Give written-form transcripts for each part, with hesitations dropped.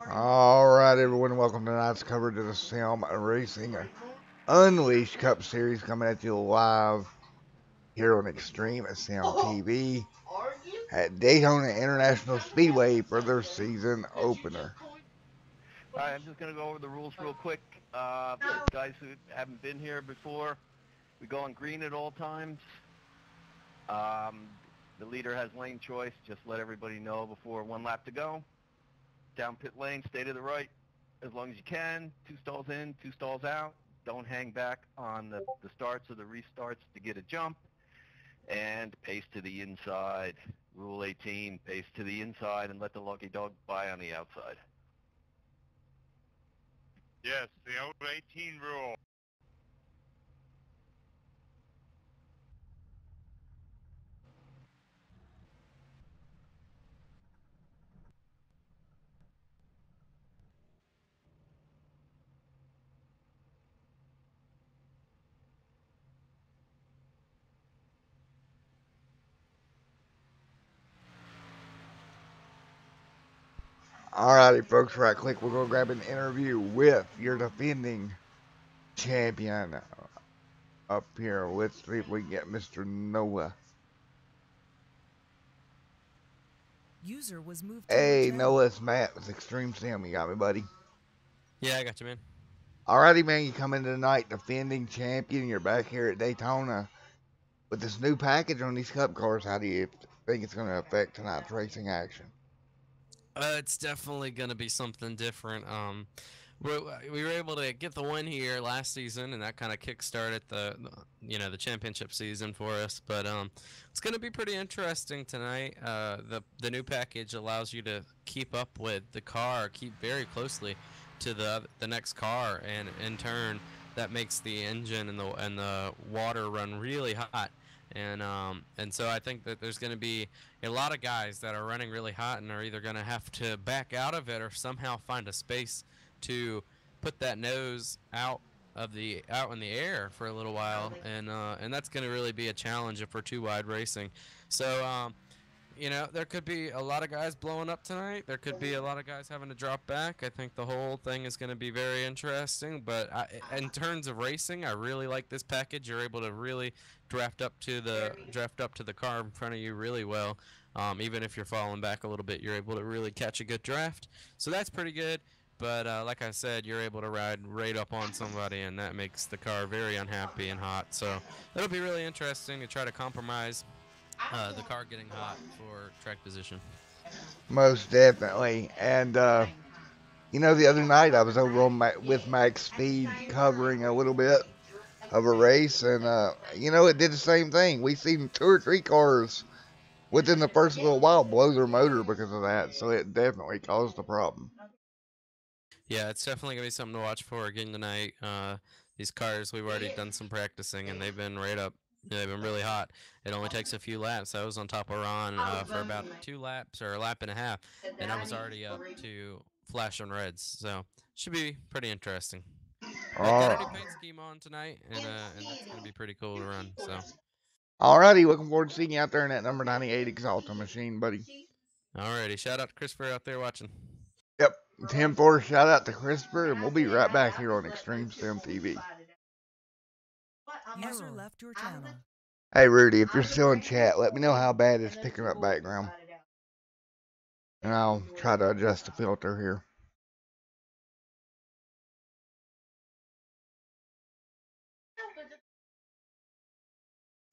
All right, everyone, welcome to tonight's coverage of the Sim Racing Unleashed Cup Series coming at you live here on Extreme at Sim TV at Daytona International Speedway for their season opener. All right, I'm just going to go over the rules real quick. Guys who haven't been here before, we go on green at all times. The leader has lane choice. Just let everybody know before one lap to go. Down pit lane, stay to the right as long as you can. 2 stalls in, 2 stalls out. Don't hang back on the starts or the restarts to get a jump. And pace to the inside. Rule 18, pace to the inside and let the lucky dog by on the outside. Yes, the old 18 rule. All righty, folks, right click. We're going to grab an interview with your defending champion up here. Let's see if we can get Mr. Noah. User was moved to Hey, your channel. Noah, it's Matt with Extreme Sim. You got me, buddy? Yeah, I got you, man. Alrighty, man, you come in tonight, defending champion. You're back here at Daytona with this new package on these Cup cars. How do you think it's going to affect tonight's racing action? It's definitely gonna be something different. We were able to get the win here last season, and that kind of kick-started the championship season for us. But it's gonna be pretty interesting tonight. The new package allows you to keep up with the car, keep very closely to the next car, and in turn, that makes the engine and the water run really hot. And so I think that there's going to be a lot of guys that are running really hot and are either going to have to back out of it or somehow find a space to put that nose out in the air for a little while, and that's going to really be a challenge if we're too wide racing. So there could be a lot of guys blowing up tonight. There could be a lot of guys having to drop back. I think the whole thing is going to be very interesting. But in terms of racing, I really like this package. You're able to really draft up to the car in front of you really well. Even if you're falling back a little bit, you're able to really catch a good draft. So that's pretty good. But like I said, you're able to ride right up on somebody, and that makes the car very unhappy and hot. So it'll be really interesting to try to compromise the car getting hot for track position. Most definitely. And, the other night I was over on with Max Speed covering a little bit of a race, and, it did the same thing. We seen 2 or 3 cars within the first little while blow their motor because of that, so it definitely caused a problem. Yeah, it's definitely going to be something to watch for again tonight. These cars, we've already done some practicing, and they've been right up. They've been really hot. It only takes a few laps. I was on top of Ron for about 2 laps or a lap and a half, and I was already up to flash on reds. So should be pretty interesting. But got a new paint scheme on tonight, and that's going to be pretty cool to run. So. Alrighty, looking forward to seeing you out there in that number 98 Exalta machine, buddy. Alrighty, shout out to Christopher out there watching. Yep, 10-4, shout out to Christopher, and we'll be right back here on Extreme Sim TV. User left your channel. Hey, Rudy, if you're still in chat, let me know how bad it's picking up background. And I'll try to adjust the filter here.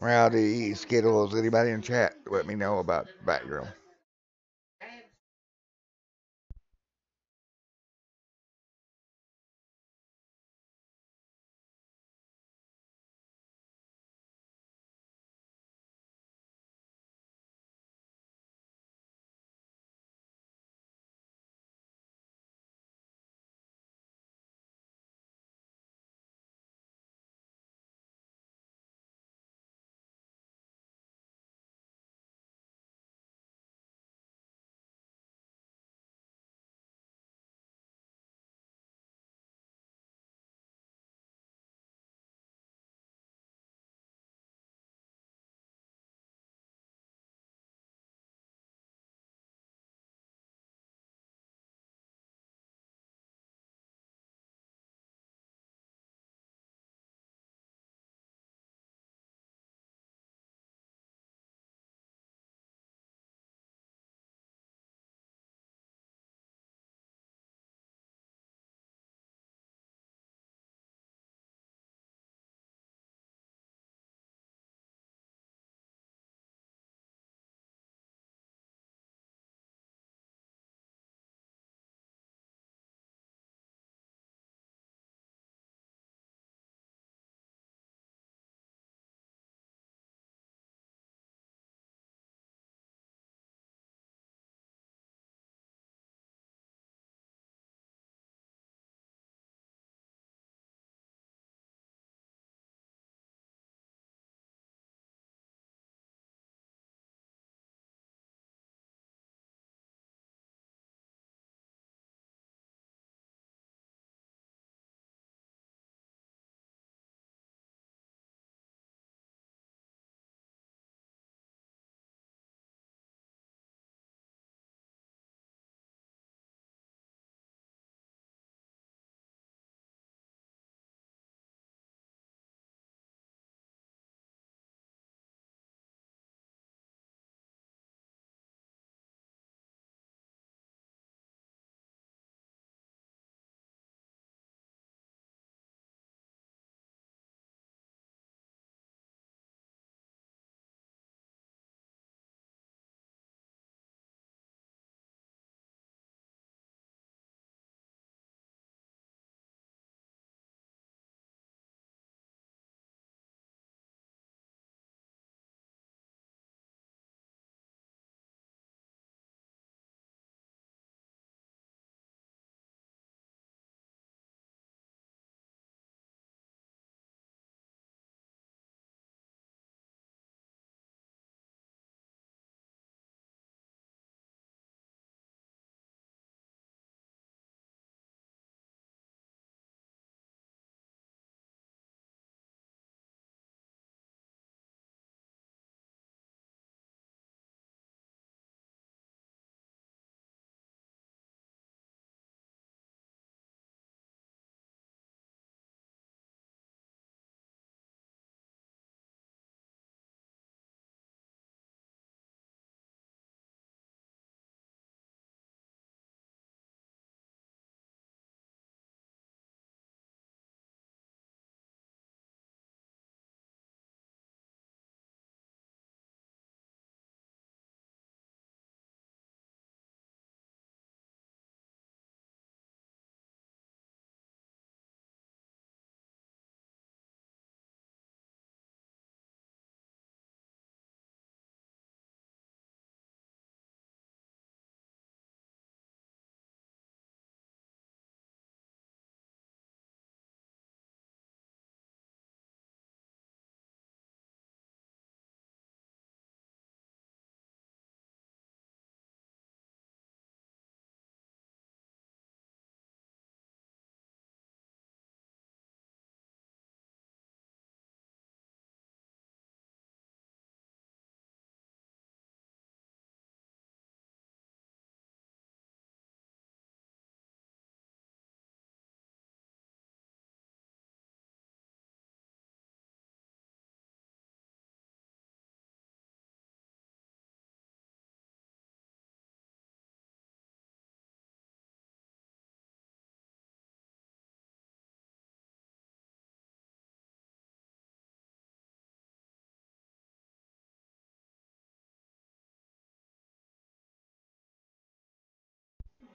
Rowdy, Skittles, anybody in chat, let me know about background.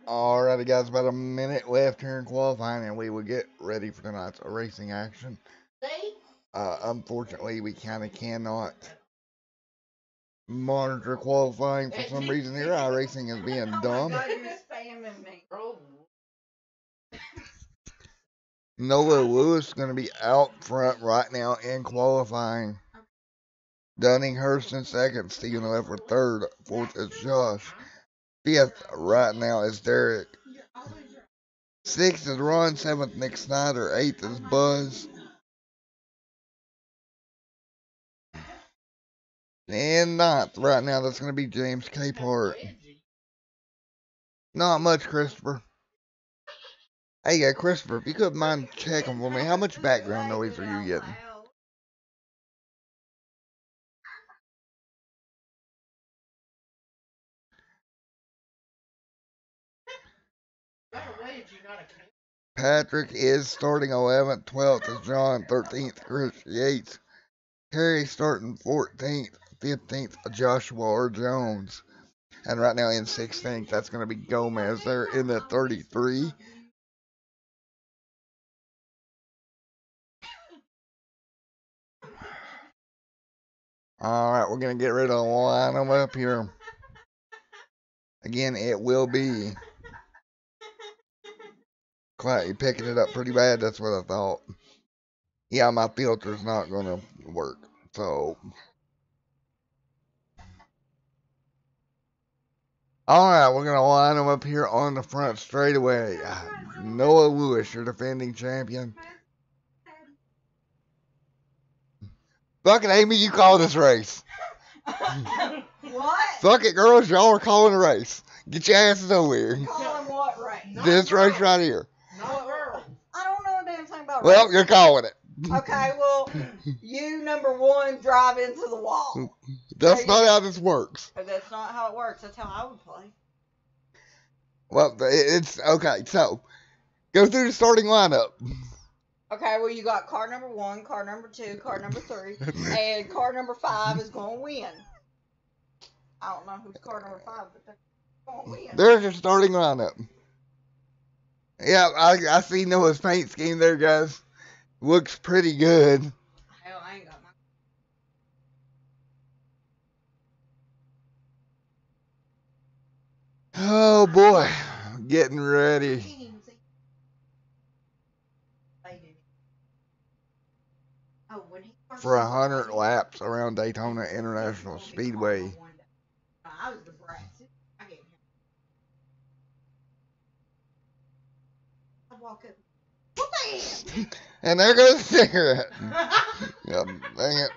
Alrighty, guys, about a minute left here in qualifying, and we will get ready for tonight's racing action. Unfortunately, we kind of cannot monitor qualifying for some reason here. iRacing is being dumb. God, you're spamming me. Noah Lewis is going to be out front right now in qualifying. Dunninghurst in second, Stephen Leffler third, fourth is Josh. Fifth right now is Derek. Sixth is Ron, seventh Nick Snyder, eighth is Buzz. And ninth right now, that's going to be James Capehart. Not much, Christopher. Hey, yeah, Christopher, if you couldn't mind checking for me, how much background noise are you getting? Patrick is starting 11th, 12th is John, 13th Chris Yates, Terry starting 14th, 15th Joshua R. Jones, and right now in 16th, that's going to be Gomez. They're in the 33. Alright, we're going to get ready to line them up here. Again, it will be Cloudy picking it up pretty bad, that's what I thought. Yeah, my filter's not going to work, so... Alright, we're going to line them up here on the front straightaway. Noah Lewis, your defending champion. Fuck it, Amy, you call this race. What? Fuck it, girls, y'all are calling a race. Get your asses over here. Calling what race? This race right here. I don't know a damn thing about Well, race. you're calling it. Okay, well, you, number one, drive into the wall. That's not how this works. But that's not how it works. That's how I would play. Well, it's okay, so go through the starting lineup. Okay, well, you got car number one, car number two, car number three, and car number five is going to win. I don't know who's car number five, but they're going to win. There's your starting lineup. Yeah, I see Noah's paint scheme there, guys. Looks pretty good. Hell, I ain't got my... Oh, boy. Getting ready for 100 laps around Daytona International Speedway. I was the brat. I gave him. I walk up. What the hell? And there goes the cigarette. Yep, dang it.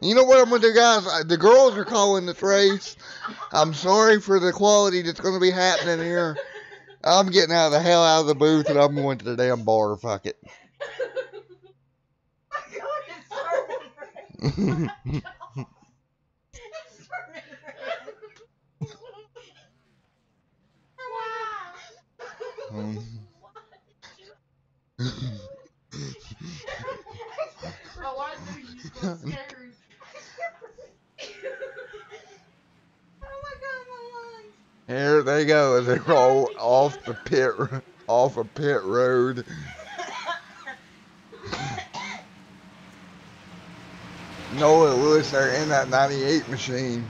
You know what I'm going to do, guys? The girls are calling this race. I'm sorry for the quality that's going to be happening here. I'm getting out of the hell out of the booth and I'm going to the damn bar. Fuck it. Here they go as they roll off the off a pit road. Noah Lewis there in that 98 machine.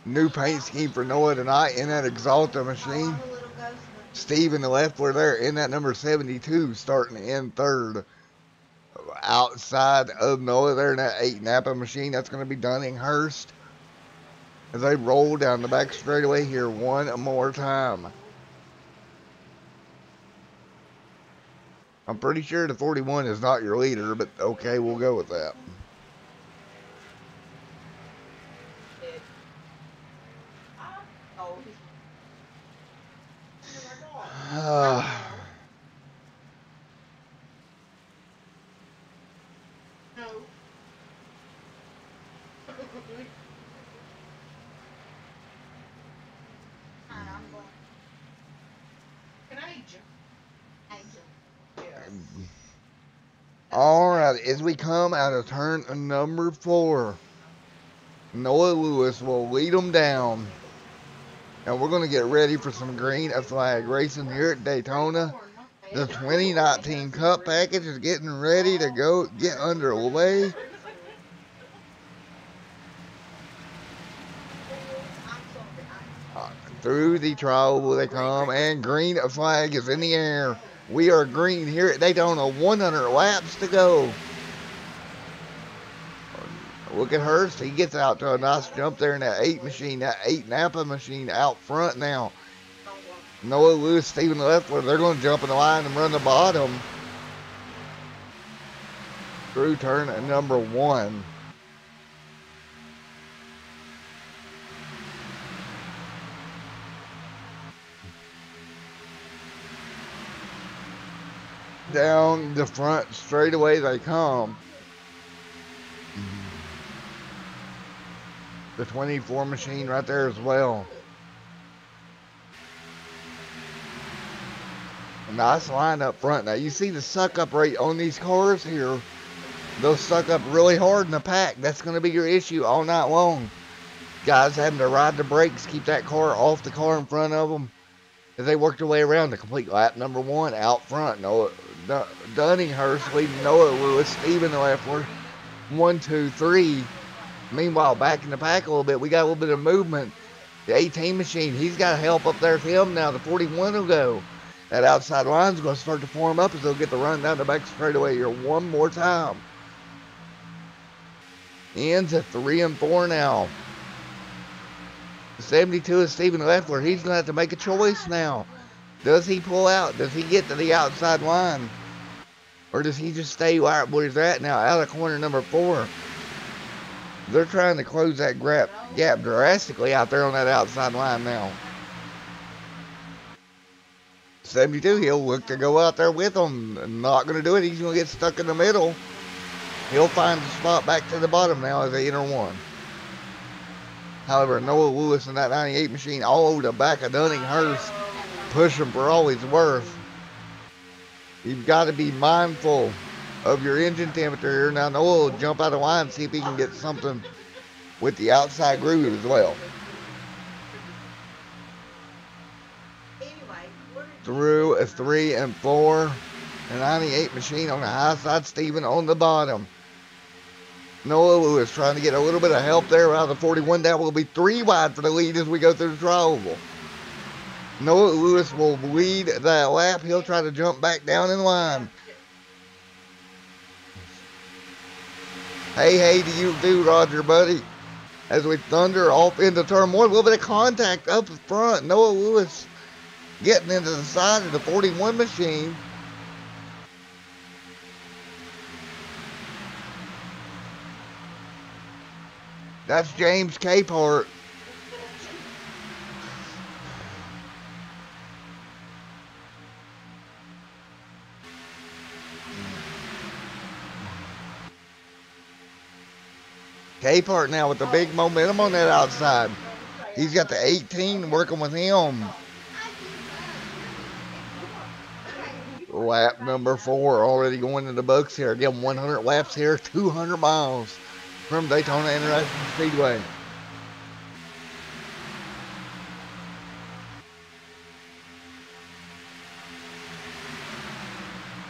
New paint scheme for Noah tonight in that Exalta machine. Steve and the left were there in that number 72 starting in third. Outside of Noah there in that 8 Napa machine, that's going to be Dunninghurst. As they roll down the back straightaway here one more time. I'm pretty sure the 41 is not your leader, but okay, we'll go with that. Alright, as we come out of turn number 4, Noah Lewis will lead them down. And we're going to get ready for some green flag racing here at Daytona. The 2019 Cup package is getting ready to get underway. Through the trial they come, and green flag is in the air. We are green here at Daytona, 100 laps to go. Look at Hurst, he gets out to a nice jump there in that 8 machine, that 8 Napa machine out front now. Noah Lewis, Stephen Leffler, they're going to jump in the line and run the bottom through turn number 1. Down the front straightaway they come. The 24 machine right there as well. A nice line up front. Now you see the suck up rate on these cars here. They'll suck up really hard in the pack. That's going to be your issue all night long. Guys having to ride the brakes, keep that car off the car in front of them as they work their way around to complete lap number 1 out front. Noah Dunninghurst leading Noah Lewis, Stephen Leffler, 1, 2, 3. Meanwhile, back in the pack a little bit, we got a little bit of movement. The 18 machine, he's got help up there with him now. The 41 will go. That outside line's going to start to form up as they'll get the run down the back straightaway here one more time. Ends at 3 and 4 now. The 72 is Stephen Leffler. He's going to have to make a choice now. Does he pull out? Does he get to the outside line? Or does he just stay right where he's at now, out of corner number 4? They're trying to close that gap drastically out there on that outside line now. 72, he'll look to go out there with them. Not going to do it. He's going to get stuck in the middle. He'll find the spot back to the bottom now as they enter 1. However, Noah Lewis and that 98 machine all over the back of Dunninghurst, pushing for all he's worth. You've got to be mindful of your engine temperature here. Now Noah will jump out of line and see if he can get something with the outside groove as well. Through a 3 and 4. The 98 machine on the high side, Stephen on the bottom. Noah Lewis trying to get a little bit of help there out of the 41. That will be 3 wide for the lead as we go through the trial oval. Noah Lewis will lead that lap. He'll try to jump back down in line. Hey, do you do, Roger, buddy? As we thunder off into turn 1, a little bit of contact up front. Noah Lewis getting into the side of the 41 machine. That's James Capehart. Capehart now with the big momentum on that outside. He's got the 18 working with him. Lap number 4 already going in the books here. Again, 100 laps here, 200 miles from Daytona International Speedway.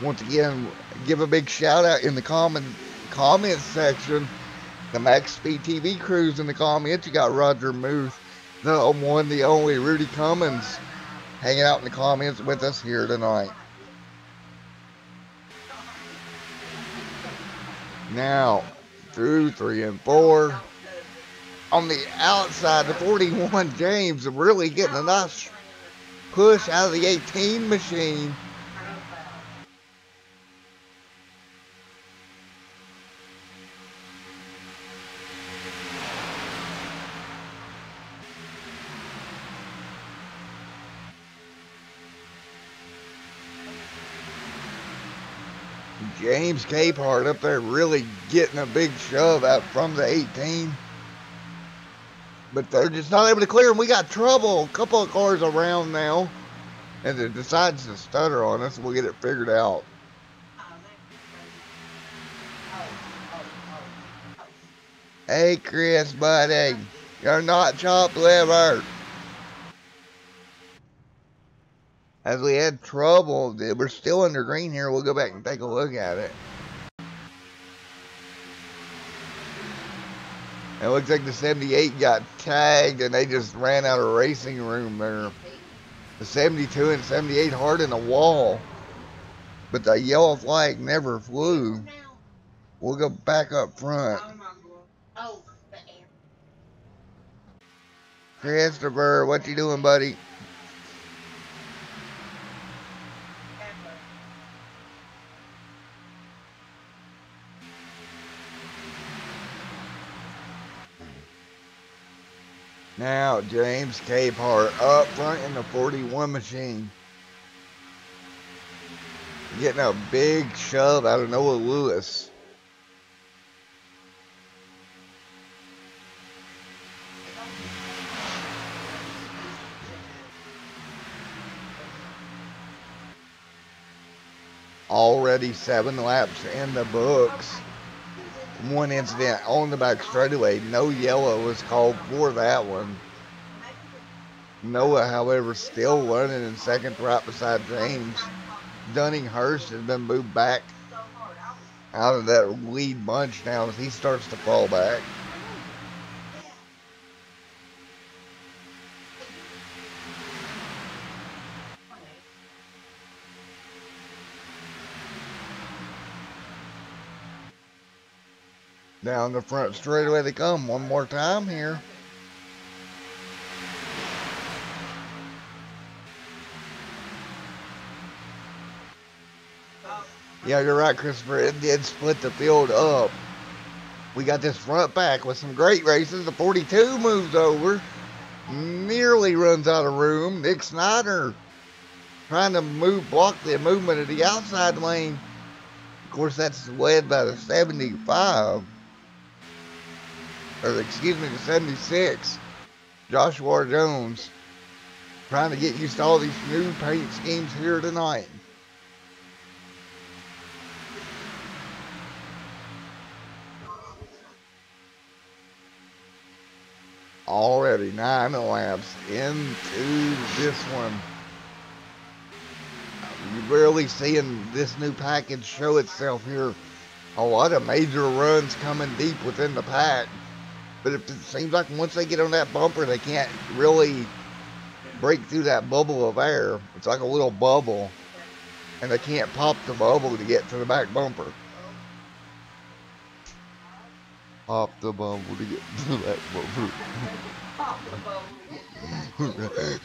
Once again, give a big shout out in the comments section. The Max Speed TV crews in the comments. You got Roger Muth, the one, the only Rudy Cummins, hanging out in the comments with us here tonight. Now, through 3 and 4. On the outside, the 41 James really getting a nice push out of the 18 machine. James Capehart up there really getting a big shove out from the 18. But they're just not able to clear him. We got trouble. A couple of cars around now. And it decides to stutter on us. We'll get it figured out. Hey, Chris, buddy. You're not chopped liver. As we had trouble, we're still under green here. We'll go back and take a look at it. It looks like the 78 got tagged and they just ran out of racing room there. The 72 and 78 hard in the wall, but the yellow flag never flew. We'll go back up front. Christopher, what you doing, buddy? Now, James Capehart up front in the 41 machine. Getting a big shove out of Noah Lewis. Already 7 laps in the books. One incident on the back straightaway. No yellow was called for that one. Noah, however, still running in second right beside James. Dunninghurst has been moved back out of that lead bunch now as he starts to fall back. Down the front straightaway they come one more time here. Yeah, you're right, Christopher. It did split the field up. We got this front pack with some great races. The 42 moves over. Nearly runs out of room. Nick Snyder trying to block the movement of the outside lane. Of course, that's led by the 75. Or, excuse me, the 76. Joshua Jones trying to get used to all these new paint schemes here tonight. Already 9 laps into this one. You're really seeing this new package show itself here. A lot of major runs coming deep within the pack. But it seems like once they get on that bumper, they can't really break through that bubble of air. It's like a little bubble. And they can't pop the bubble to get to the back bumper. Pop the bubble to get to the back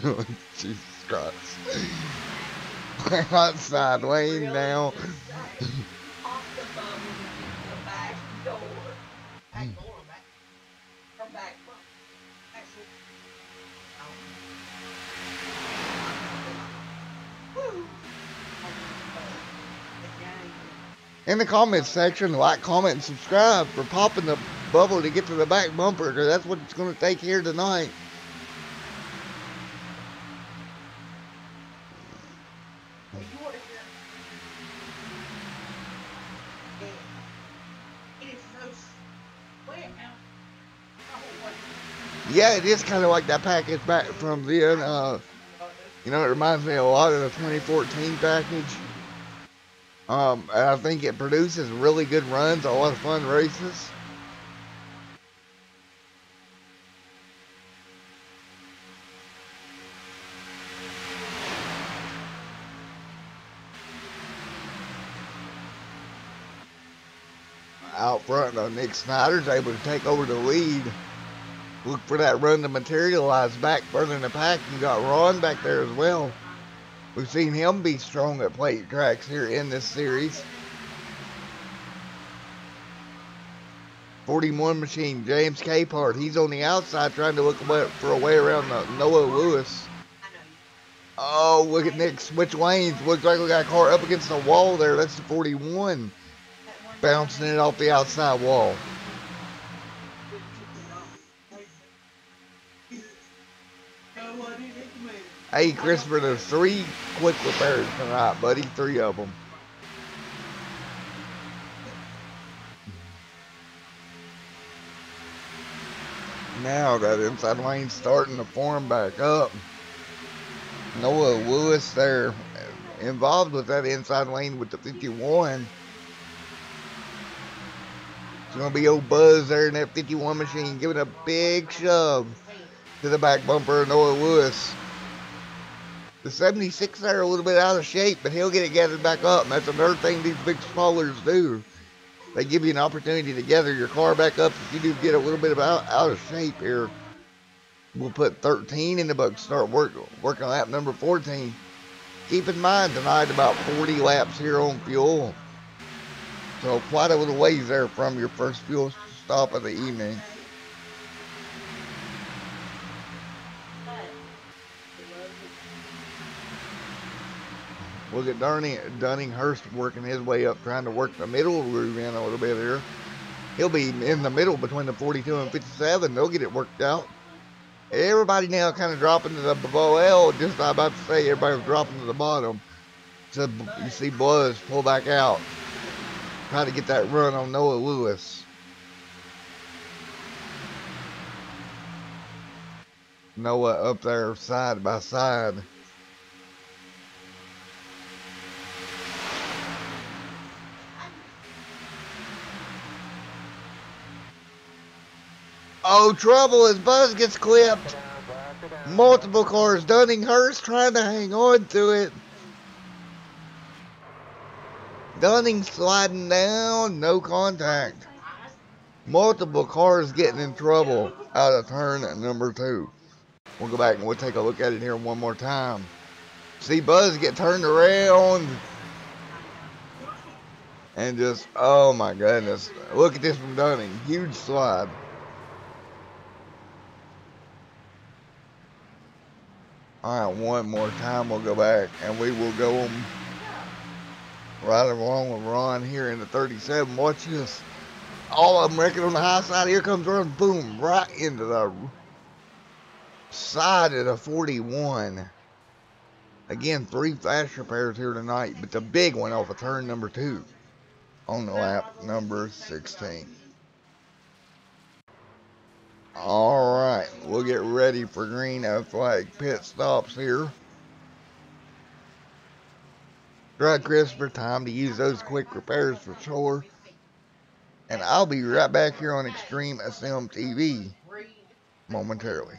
bumper. Jesus Christ. Outside lane now. In the comments section, like, comment, and subscribe for popping the bubble to get to the back bumper, because that's what it's going to take here tonight. Yeah, it is kind of like that package back from then. You know, it reminds me a lot of the 2014 package. And I think it produces really good runs, a lot of fun races. Out front, though, Nick Snyder's able to take over the lead. Look for that run to materialize back further in the pack. You got Ron back there as well. We've seen him be strong at plate tracks here in this series. 41 machine, James Capehart. He's on the outside trying to look for a way around Noah Lewis. Oh, look at Nick switch lanes. Looks like we got a car up against the wall there. That's the 41. Bouncing it off the outside wall. Hey, Christopher, there's 3 quick repairs tonight, buddy. 3 of them. Now that inside lane's starting to form back up. Noah Lewis there involved with that inside lane with the 51. It's going to be old Buzz there in that 51 machine giving a big shove to the back bumper of Noah Lewis. The 76 there a little bit out of shape, but he'll get it gathered back up. And that's another thing these big spoilers do. They give you an opportunity to gather your car back up if you do get a little bit out of shape here. We'll put 13 in the book, start working on lap number 14. Keep in mind tonight about 40 laps here on fuel. So quite a little ways there from your first fuel stop of the evening. Look at Dunninghurst working his way up, trying to work the middle groove in a little bit here. He'll be in the middle between the 42 and 57. They'll get it worked out. Everybody now kind of dropping to the well, just about to say everybody's dropping to the bottom. So you see Buzz pull back out. Try to get that run on Noah Lewis. Noah up there side by side. Oh, trouble as Buzz gets clipped. Multiple cars. Dunninghurst trying to hang on to it. Dunning sliding down. No contact. Multiple cars getting in trouble out of turn number 2. We'll go back and we'll take a look at it here one more time. See Buzz get turned around. And just, oh my goodness. Look at this from Dunning. Huge slide. Alright, one more time we'll go back and we will go right along with Ron here in the 37. Watch this. All of them wrecking on the high side. Here comes Ron. Boom. Right into the side of the 41. Again, 3 flash repairs here tonight, but the big one off of turn number 2 on the lap number 16. Alright, we'll get ready for green flag pit stops here. Right, Christopher, time to use those quick repairs for sure. And I'll be right back here on Extreme SM TV momentarily.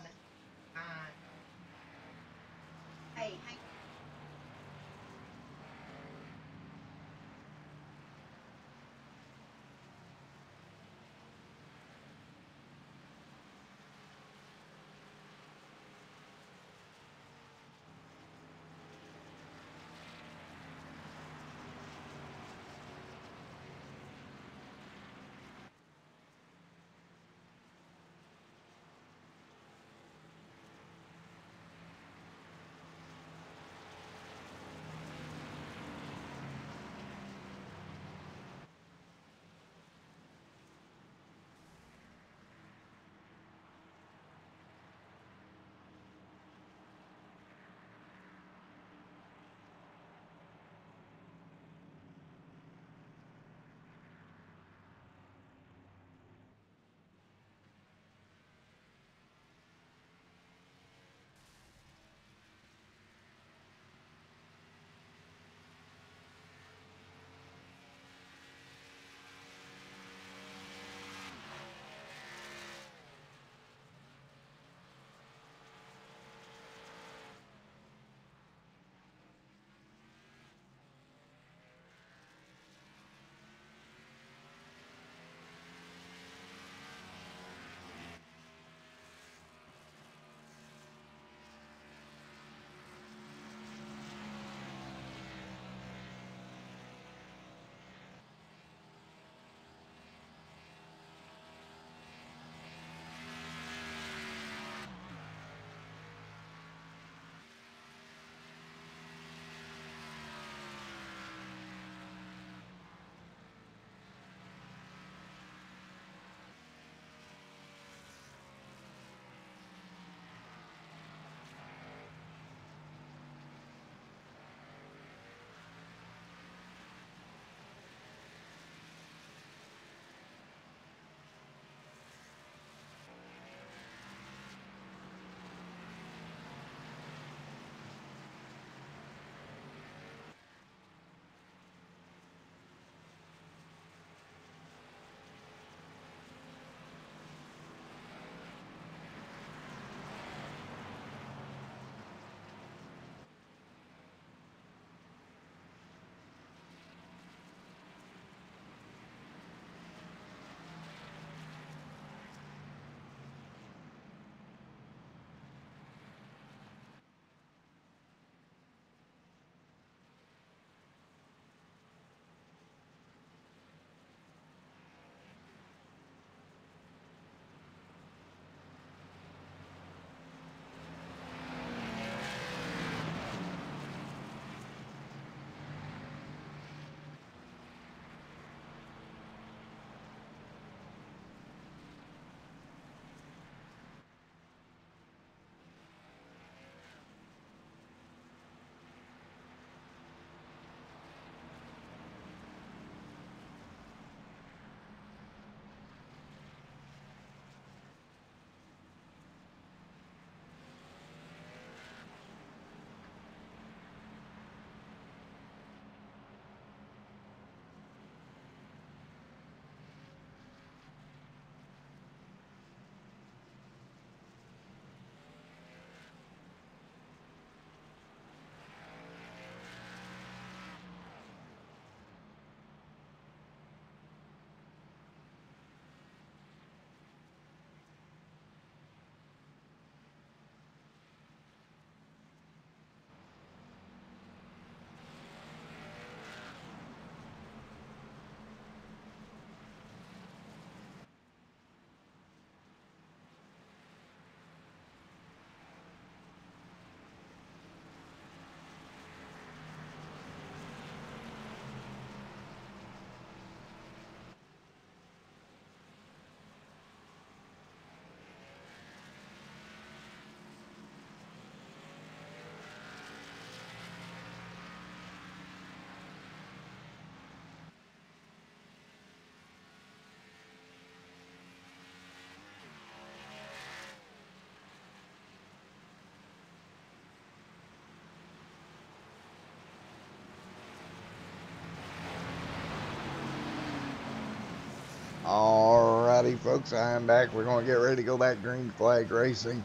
Howdy folks, I am back. We're going to get ready to go back green flag racing.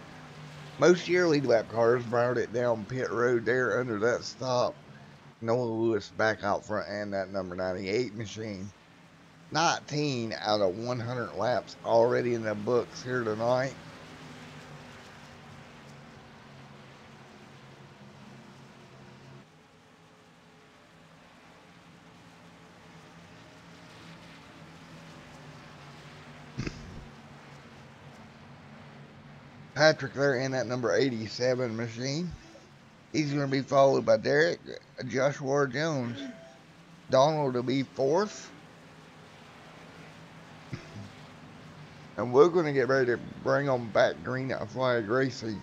Most yearly lap cars brought it down pit road there under that stop. Noah Lewis back out front and that number 98 machine. 19 out of 100 laps already in the books here tonight. Patrick there in that number 87 machine. He's going to be followed by Derek, Joshua Jones. Donald will be fourth. And we're going to get ready to bring them back green flag racing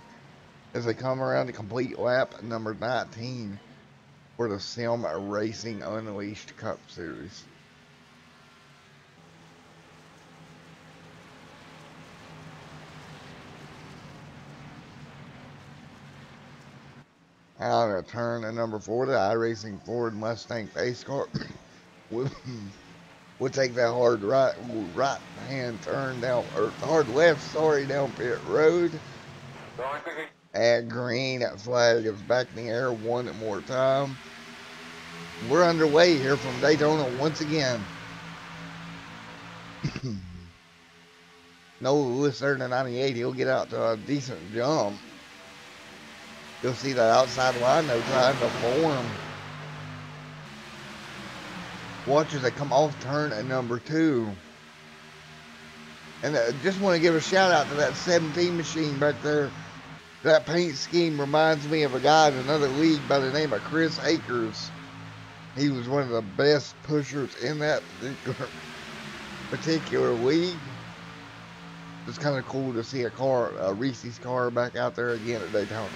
as they come around to complete lap number 19 for the Sim Racing Unleashed Cup Series. Out of turn at number 4, the iRacing Ford Mustang pace car will take that hard right hand turn down, or hard left, sorry, down pit road. And green flag is back in the air one more time. We're underway here from Daytona once again. Noah Lewis there to 98, he'll get out to a decent jump. You'll see that outside line though trying to form. Watch as they come off turn at number 2. And just want to give a shout out to that 17 machine back there. That paint scheme reminds me of a guy in another league by the name of Chris Akers. He was one of the best pushers in that particular league. It's kind of cool to see a Reese's car back out there again at Daytona.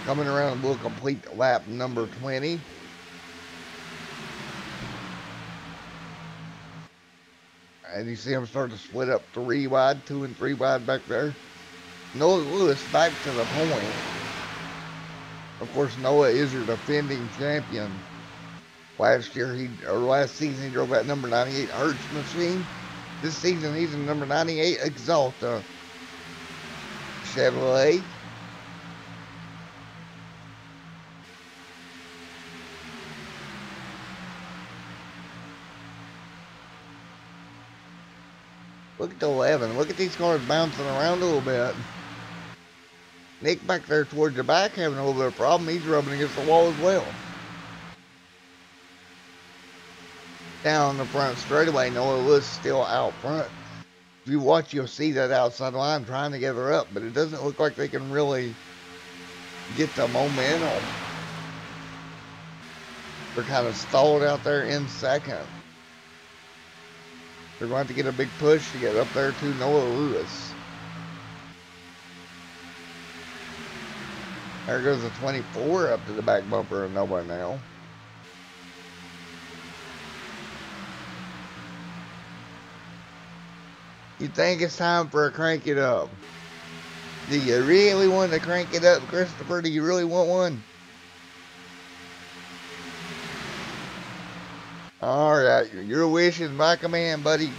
Coming around, we'll complete lap number 20. And you see them start to split up 3 wide, 2 and 3 wide back there. Noah Lewis back to the point. Of course, Noah is your defending champion. Last season he drove that number 98 Hertz machine. This season he's in number 98 Exalta Chevrolet. Look at the 11. Look at these cars bouncing around a little bit. Nick back there towards the back having a little bit of problem. He's rubbing against the wall as well. Down the front straightaway, Noah Lewis still out front. If you watch, you'll see that outside line trying to get her up, but it doesn't look like they can really get the momentum. They're kind of stalled out there in second. They're going to have to get a big push to get up there to Noah Lewis. There goes the 24 up to the back bumper of Noah now. You think it's time for a crank it up? Do you really want to crank it up, Christopher? Do you really want one? Alright, your wish is my command, buddy.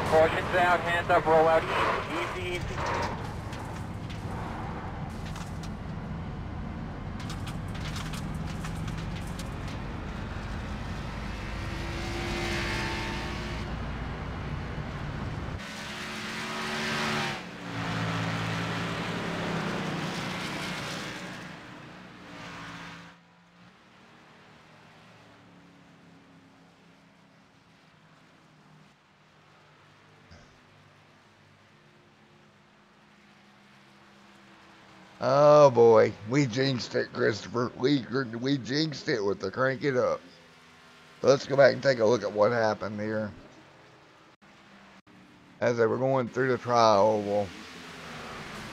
Caution's out, hands up, roll out, easy, easy. Oh boy, we jinxed it, Christopher. We jinxed it with the crank it up. Let's go back and take a look at what happened here. As they were going through the trial, well,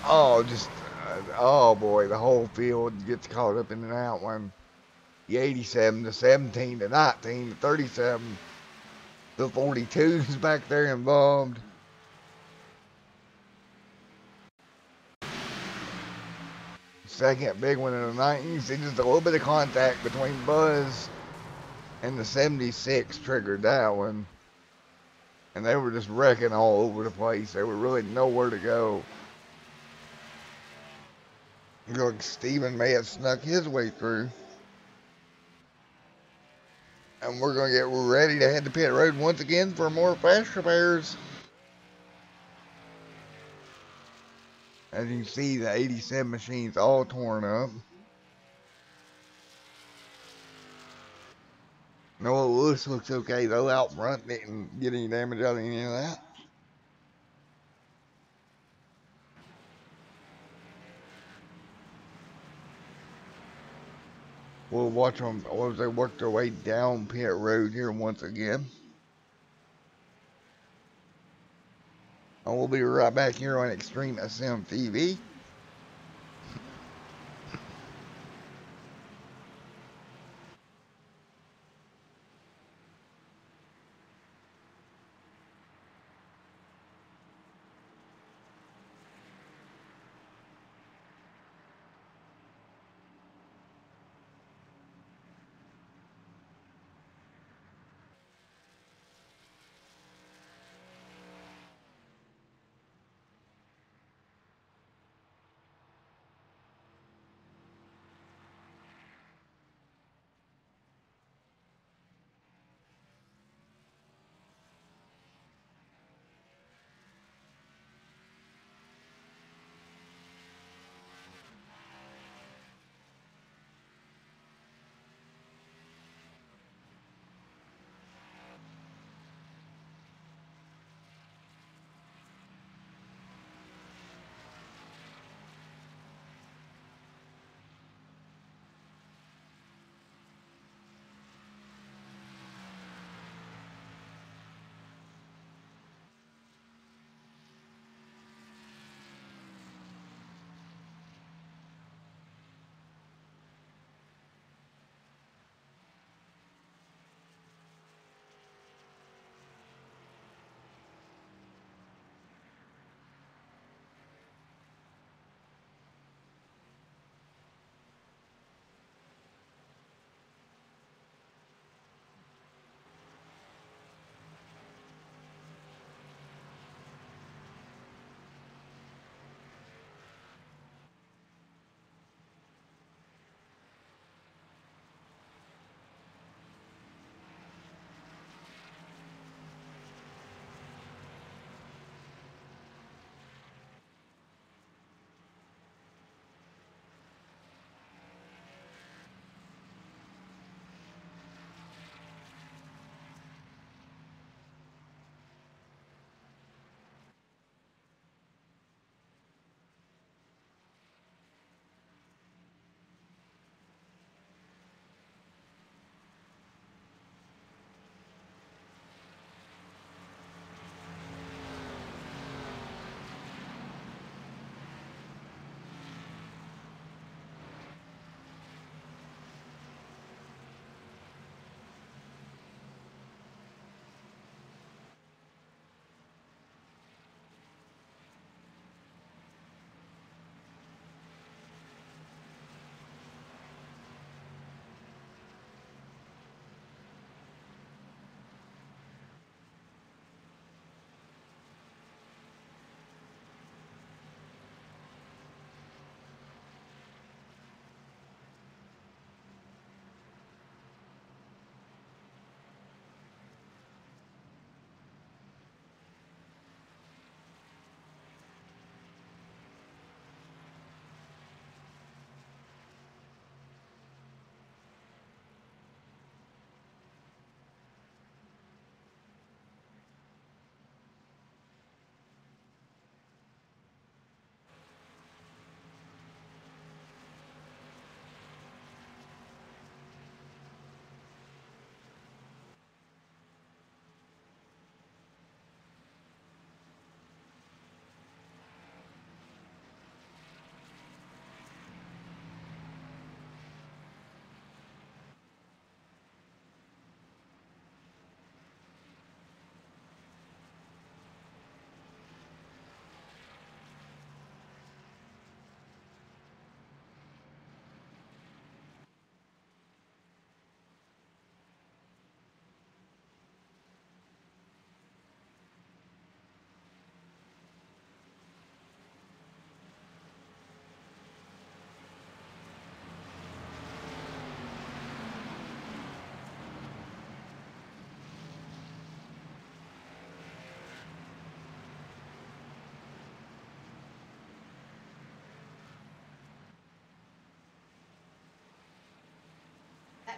oh boy, the whole field gets caught up in that one. The 87, the 17, the 19, the 37, the 42's back there involved. Second big one in the 90s. See just a little bit of contact between Buzz and the 76 triggered that one. And they were just wrecking all over the place. They were really nowhere to go. Look, Steven may have snuck his way through. And we're going to get ready to head to pit road once again for more fast repairs. As you can see, the 87 machine's all torn up. Noah Lewis looks okay though. Out front didn't get any damage out of any of that. We'll watch them as they work their way down pit road here once again. And we'll be right back here on Extreme SM TV.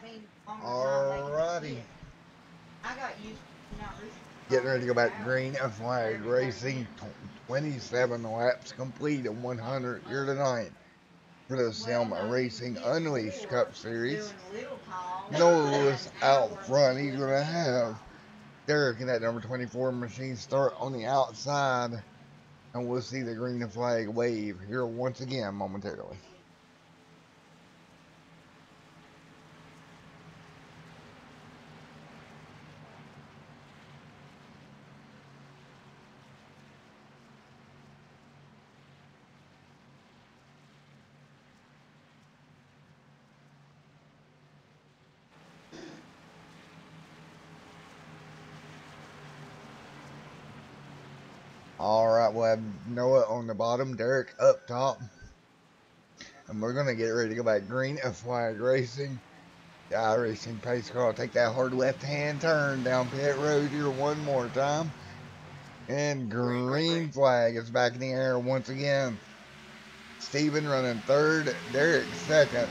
that means longer time they can Alrighty. hit. I got used to not racing. Getting ready to go back green and flag racing. 27 laps complete and 100 here tonight for the Selma Racing Unleashed Cup Series. Noah Lewis out front. He's going to have Derek in that number 24 machine start on the outside. And we'll see the green flag wave here once again momentarily. Alright, we'll have Noah on the bottom, Derek up top. And we're going to get ready to go back green and flag racing. The iRacing pace car will take that hard left-hand turn down pit road here one more time. And green flag is back in the air once again. Steven running third, Derek second.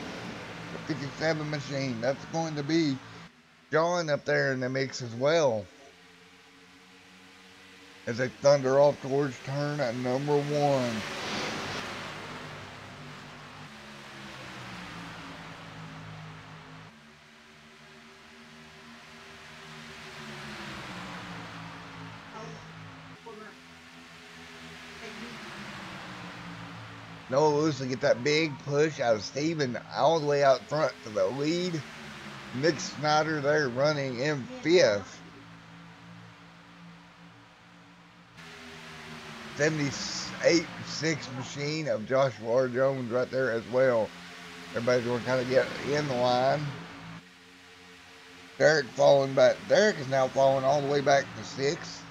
57 machine. That's going to be John up there in the mix as well. As they thunder off towards turn at number 1. Noah Lewis will get that big push out of Steven all the way out front to the lead. Nick Snyder there running in 5th. 78.6 machine of Joshua R. Jones right there as well. Everybody's going to kind of get in the line. Derek falling back. Derek is now falling all the way back to 6th.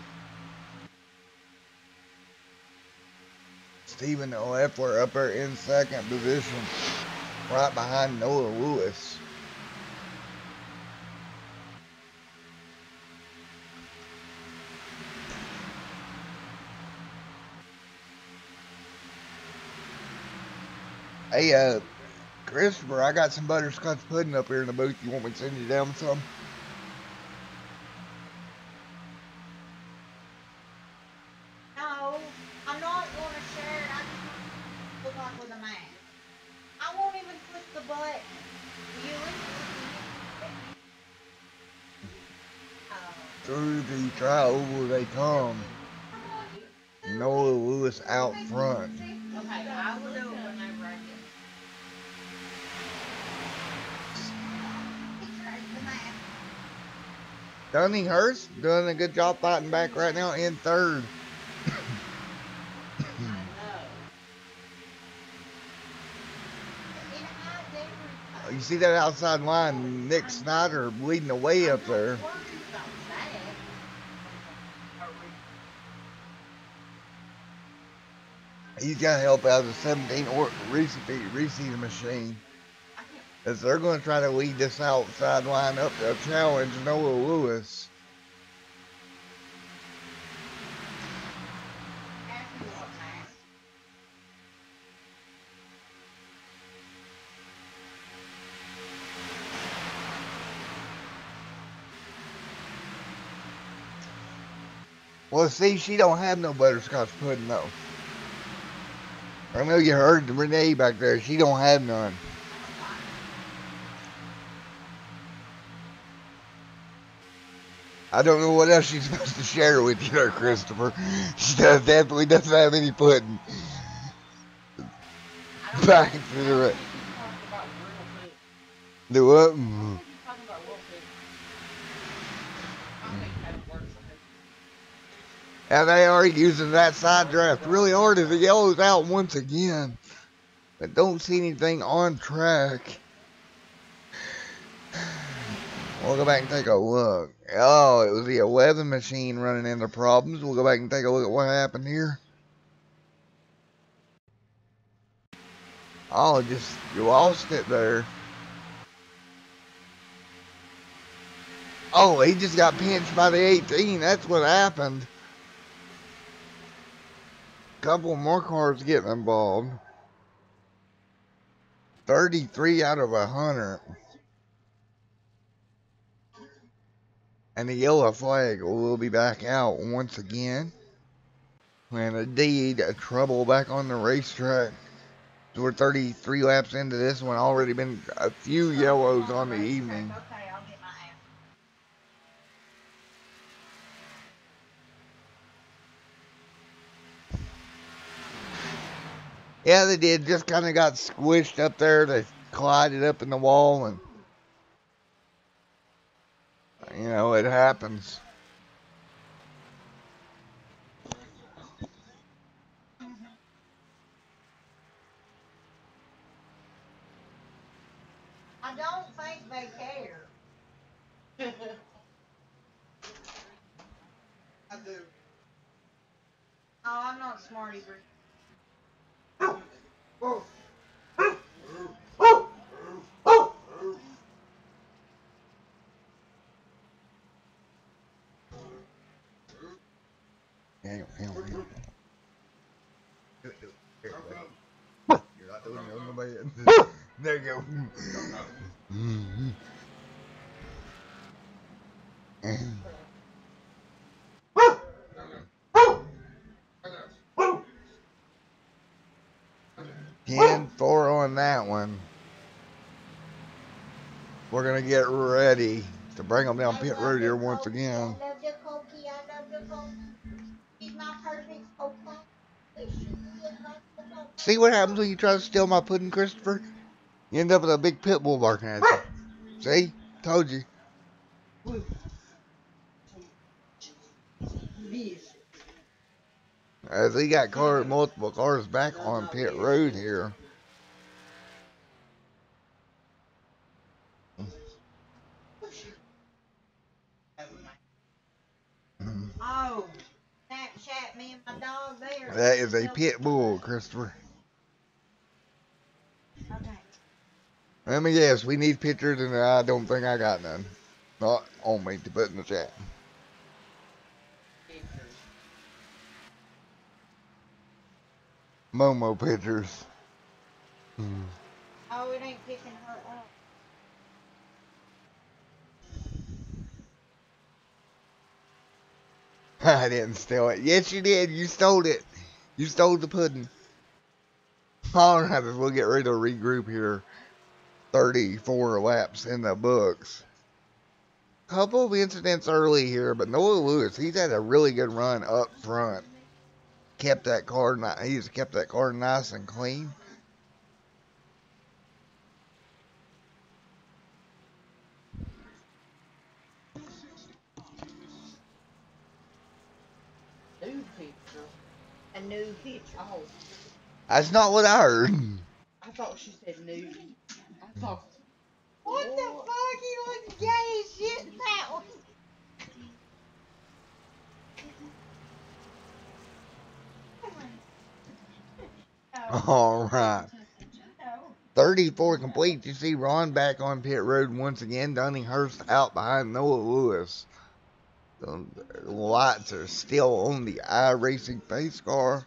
Stephen Leffler up there in 2nd position, right behind Noah Lewis. Hey, Christopher, I got some butterscotch pudding up here in the booth. You want me to send you down some? No, I'm not going to share it. I just look like with a man. I won't even push the button. Will you Through the trioval they come. Noah Lewis out front. Okay, I will do it whenever I get Dunning Hurst doing a good job fighting back right now in 3rd. You see that outside line, Nick Snyder leading the way up there. He's got help out of the 17 Reese machine. As they're going to try to lead this outside line up to challenge Noah Lewis. Well, see, she don't have no butterscotch pudding, though. I know you heard Renee back there. She don't have none. I don't know what else she's supposed to share with you there, Christopher. She definitely doesn't have any pudding. Back to the... Do what? And they are using that side draft really hard as the yellow's out once again. But don't see anything on track. We'll go back and take a look. Oh, it was the 11 machine running into problems. We'll go back and take a look at what happened here. Oh, you lost it there. Oh, he just got pinched by the 18. That's what happened. Couple more cars getting involved. 33 out of 100. And the yellow flag will be back out once again. And indeed, trouble back on the racetrack. So we're 33 laps into this one. Already been a few yellows on the evening. Okay, I'll get my app. Yeah, they did. Just kind of got squished up there. They collided up in the wall, and you know it happens. I don't think they care. I do. Oh, I'm not smarty, but. Hang on, hang on, hang on. Do it, do it. Here, you're not doing it on the bed. There you go. Ten four on that one. We're gonna get ready to bring them down pit road here once again. I love the cookie. I love the cookie. She's my perfect cookie. See what happens when you try to steal my pudding, Christopher? You end up with a big pit bull barking at you. See? Told you. As he got multiple cars back on pit road here. Oh, Snapchat me and my dog there. That is a pit bull, Christopher. Okay. Let me guess, we need pictures, and I don't think I got none. Not on me to put in the chat. Momo pictures. Oh, it ain't picking her up. I didn't steal it. Yes, you did. You stole it. You stole the pudding. All right, we'll get ready to regroup here. 34 laps in the books. Couple of incidents early here, but Noah Lewis, he's had a really good run up front. He's kept that car nice and clean. Nude picture. A nude picture. Oh, That's not what I heard. I thought she said nude. I thought. What the fuck? He looks gay as shit in that one. No, All right. no. 34 complete. You see Ron back on pit road once again. Dunninghurst out behind Noah Lewis. The lights are still on the iRacing pace car.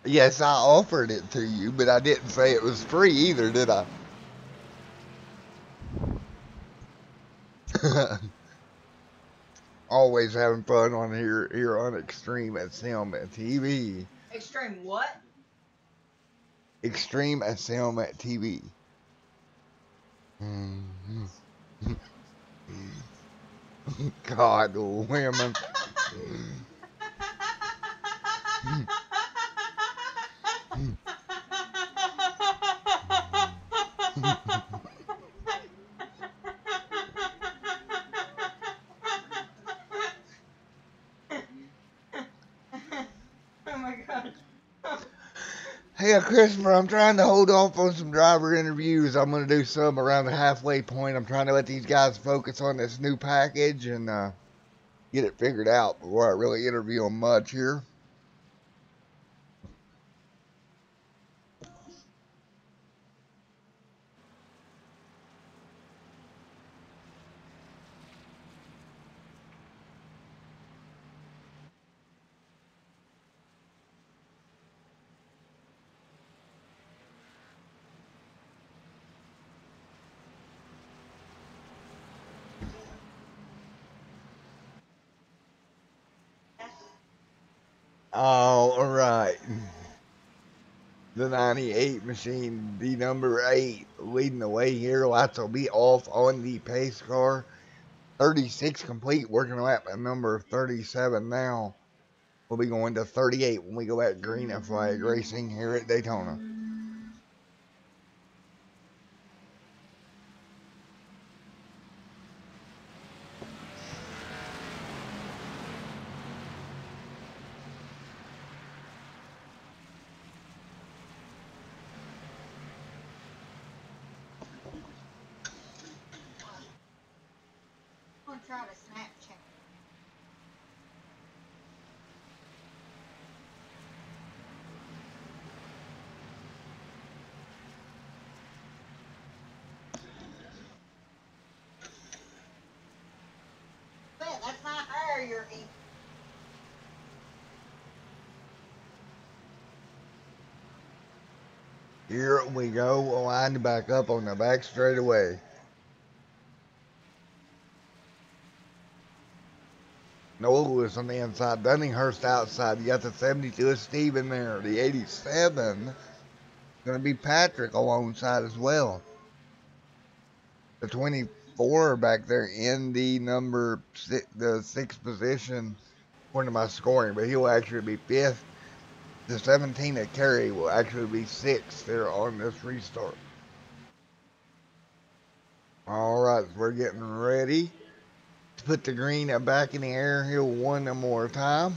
Yes, I offered it to you, but I didn't say it was free either, did I? Always having fun on here on Extreme SM TV. Extreme what? Extreme SM TV. God, women. Oh my god. Hey, Christopher, I'm trying to hold off on some driver interviews. I'm going to do some around the halfway point. I'm trying to let these guys focus on this new package and get it figured out before I really interview them much here. All right. The 98 machine, the number 8, leading the way here. Lights will be off on the pace car. 36 complete, working lap at number 37 now. We'll be going to 38 when we go at green and flag racing here at Daytona. I'm gonna try to Snapchat. Bet that's not her you're eating. Here we go, lined back up on the back straightaway. Noah Lewis on the inside, Dunninghurst outside. You got the 72 of Steve in there. The 87 going to be Patrick alongside as well. The 24 back there in the number six, the 6th position, according to my scoring, but he'll actually be 5th. The 17 at Carey will actually be 6th there on this restart. All right, we're getting ready to put the green back in the air here one more time.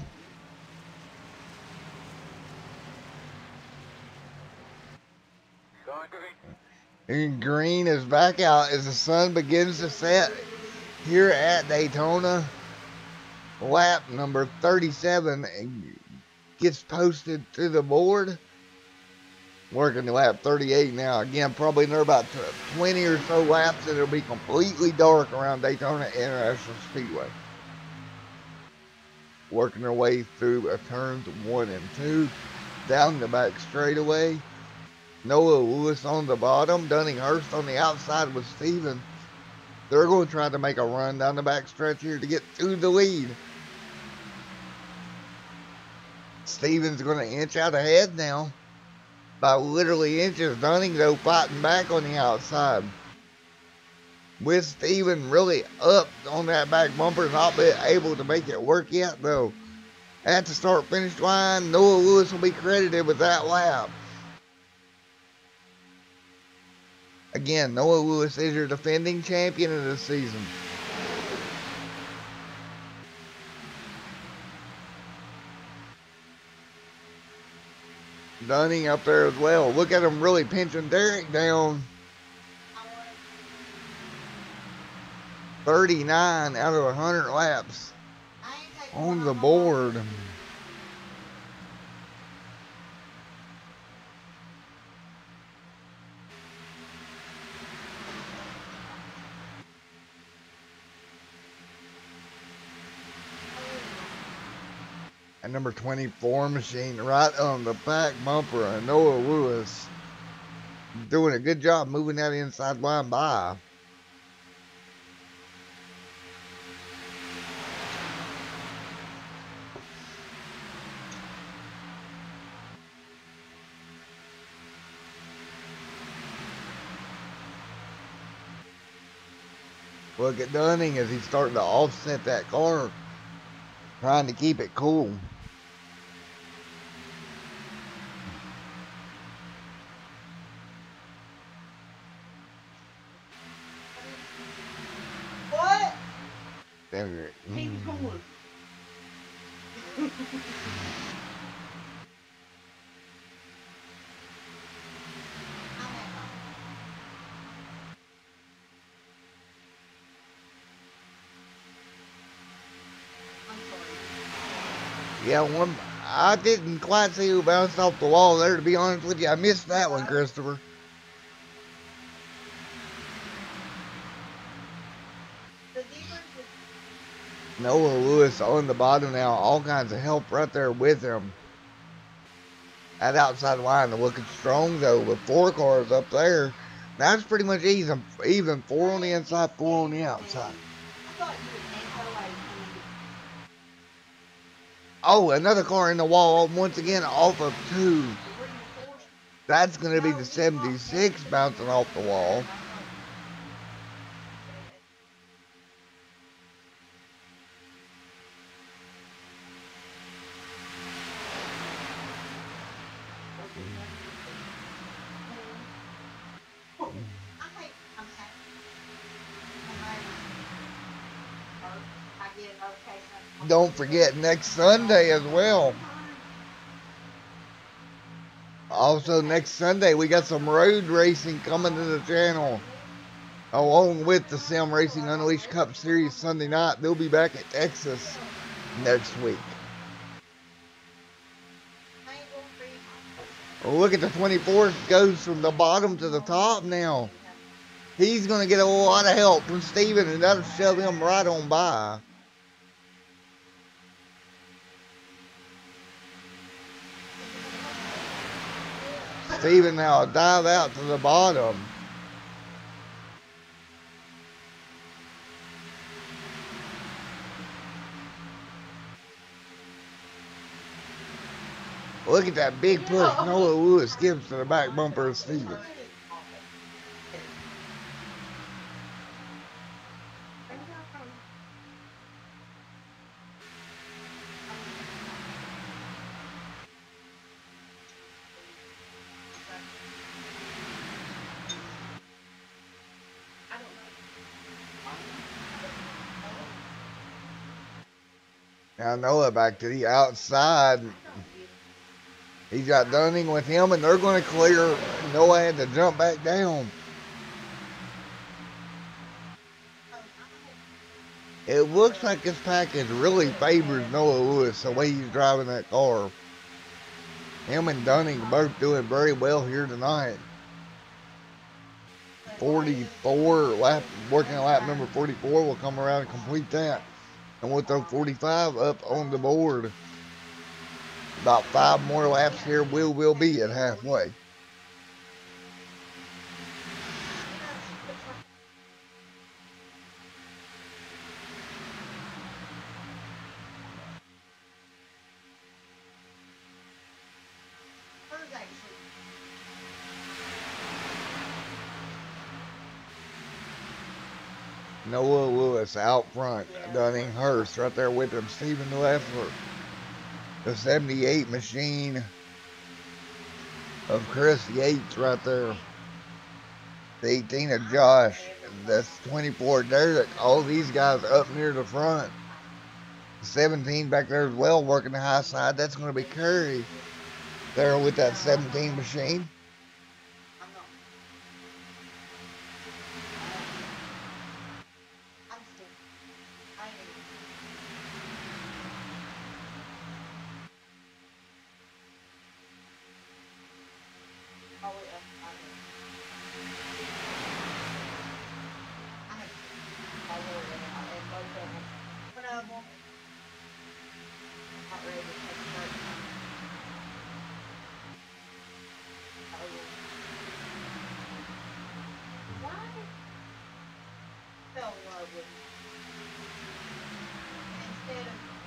And green is back out as the sun begins to set here at Daytona. Lap number 37 gets posted to the board. Working to lap 38 now. Again, probably another about 20 or so laps and it'll be completely dark around Daytona International Speedway. Working their way through turns 1 and 2. Down the back straightaway. Noah Lewis on the bottom. Dunninghurst on the outside with Steven. They're going to try to make a run down the back stretch here to get to the lead. Steven's going to inch out ahead now. By literally inches. Dunning, though, fighting back on the outside. With Steven really up on that back bumper. Not able to make it work yet, though. At the start-finish line, Noah Lewis will be credited with that lap. Again, Noah Lewis is your defending champion of the season. Dunning up there as well. Look at him really pinching Derek down. 39 out of 100 laps on the board. And number 24 machine right on the back bumper of Noah Lewis. Doing a good job moving that inside line by. Look at Dunning as he's starting to offset that car. Trying to keep it cool. What? There. Keep going. Yeah, one. I didn't quite see who bounced off the wall there, to be honest with you. I missed that one, Christopher. Noah Lewis on the bottom now. All kinds of help right there with him. That outside line looking strong, though, with 4 cars up there. That's pretty much even 4 on the inside, 4 on the outside. Oh, another car in the wall once again off of 2. That's going to be the 76 bouncing off the wall. Don't forget next Sunday as well. Also next Sunday we got some road racing coming to the channel. Along with the Sim Racing Unleashed Cup Series Sunday night. They'll be back at Texas next week. Look at the 24, goes from the bottom to the top now. He's going to get a lot of help from Steven, and that'll shove him right on by. Steven now dive out to the bottom. Look at that big push Noah Lewis gives to the back bumper of Steven. Now Noah back to the outside. He's got Dunning with him, and they're going to clear. Noah had to jump back down. It looks like this package really favors Noah Lewis the way he's driving that car. Him and Dunning both doing very well here tonight. 44 lap, working lap number 44 will come around and complete that. And we'll throw 45 up on the board. About 5 more laps here, we'll be at halfway. Noah Lewis out front, Dunning Hurst right there with him, Stephen Leffler. The 78 machine of Chris Yates right there. The 18 of Josh. That's 24 Derek. All these guys up near the front. The 17 back there as well, working the high side. That's going to be Curry there with that 17 machine.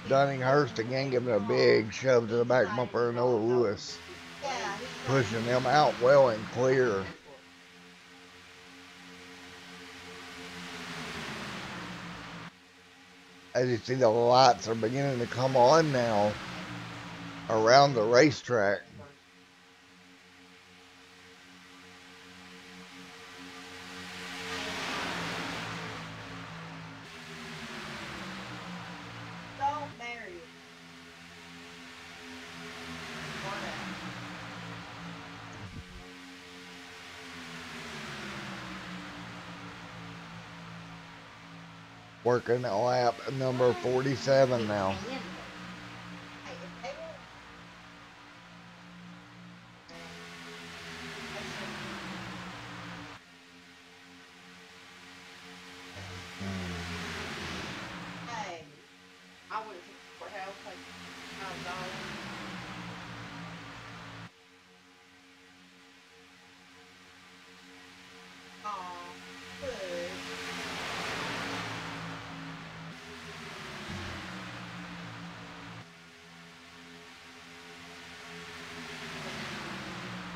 Dunning Hurst again giving a big shove to the back bumper of Noah Lewis. Pushing them out well and clear. As you see, the lights are beginning to come on now around the racetrack. Working lap number 47 now.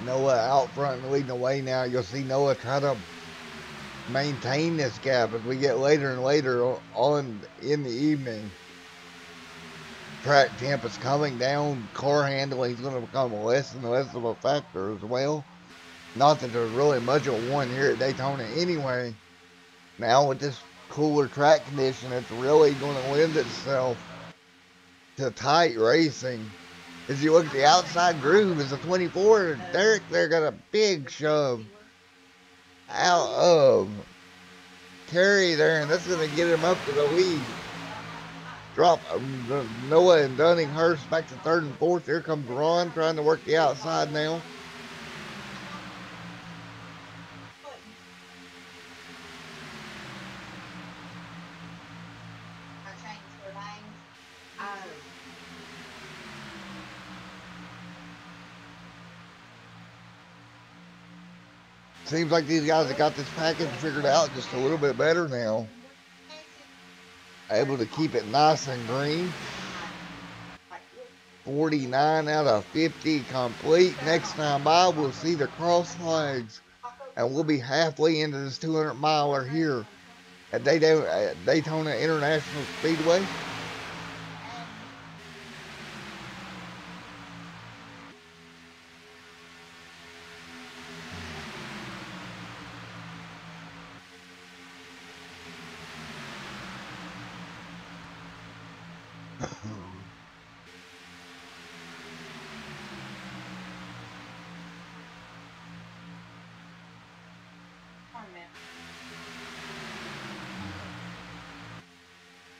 Noah out front and leading the way now. You'll see Noah try to maintain this gap as we get later and later on in the evening. Track temp is coming down. Car handling is going to become less and less of a factor as well. Not that there's really much of one here at Daytona anyway. Now with this cooler track condition, it's really going to lend itself to tight racing. As you look at the outside groove, as a 24, Derek there got a big shove out of Terry there, and that's going to get him up to the lead. Drop Noah and Dunninghurst back to third and fourth. Here comes Ron trying to work the outside now. Seems like these guys have got this package figured out just a little bit better now. Able to keep it nice and green. 49 out of 50 complete. Next time by, we'll see the cross flags. And we'll be halfway into this 200 miler here at Daytona International Speedway.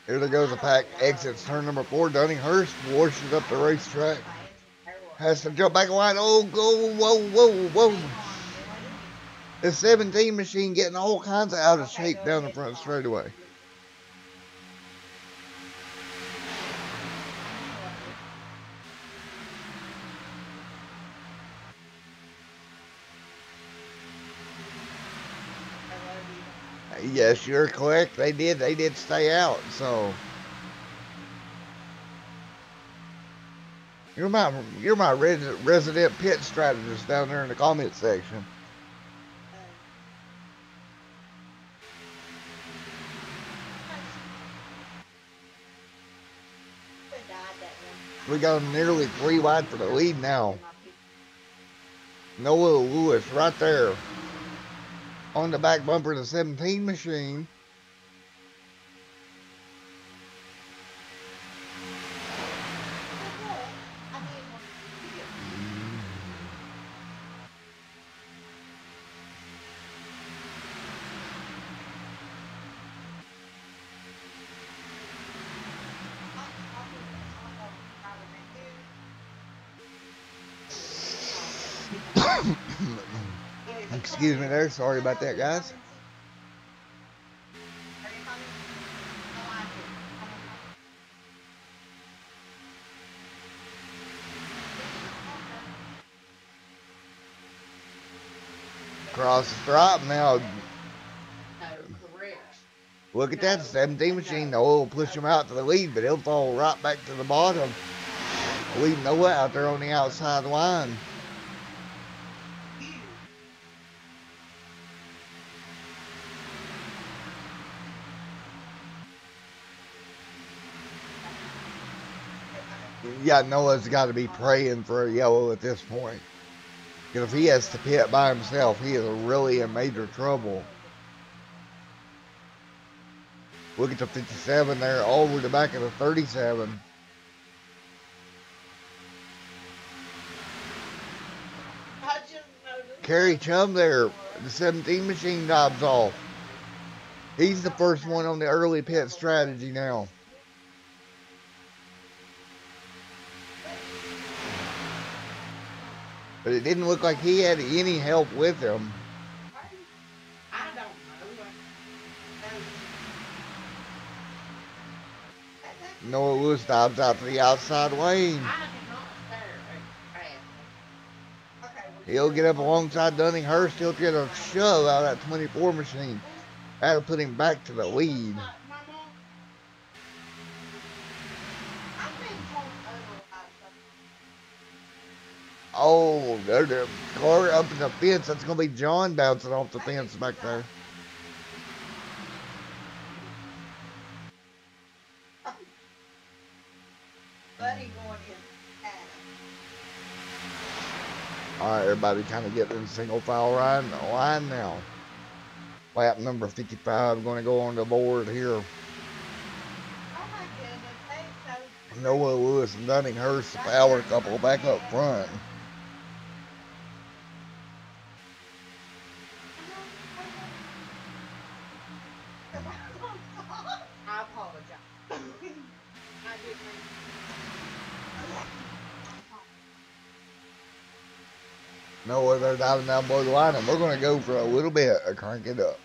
Here there goes the pack. Exits turn number 4. Dunninghurst washes up the racetrack. Has to jump back line. Oh, go, whoa, whoa, whoa. The 17 machine getting all kinds of out of shape down the front straightaway. Yes, you're correct. They did stay out. So you're my resident pit strategist down there in the comment section. We got them nearly 3 wide for the lead now. Noah Lewis right there on the back bumper of the 17 machine. Excuse me there, sorry about that, guys. Cross the stripe now. Look at that 17 machine. Noah will push him out to the lead, but he'll fall right back to the bottom. Leave Noah out there on the outside line. Yeah, Noah's got to be praying for a yellow at this point. Because if he has to pit by himself, he is really in major trouble. Look at the 57 there, over the back of the 37. Kerry Chum there, the 17 machine knobs off. He's the first one on the early pit strategy now. But it didn't look like he had any help with him. Noah Lewis dives out to the outside lane. He'll get up alongside Dunninghurst. He'll get a shove out of that 24 machine. That'll put him back to the lead. Oh, there's a car up in the fence. That's going to be John bouncing off the fence back there. Buddy going in. All right, everybody kind of getting in single file line now. Lap number 55 going to go on the board here. Oh my goodness, they so Noah Lewis and Dunninghurst, the power couple back up front. I apologize. I didn't mean. Noah, they're diving down below the line, and we're going to go for a little bit and crank it up.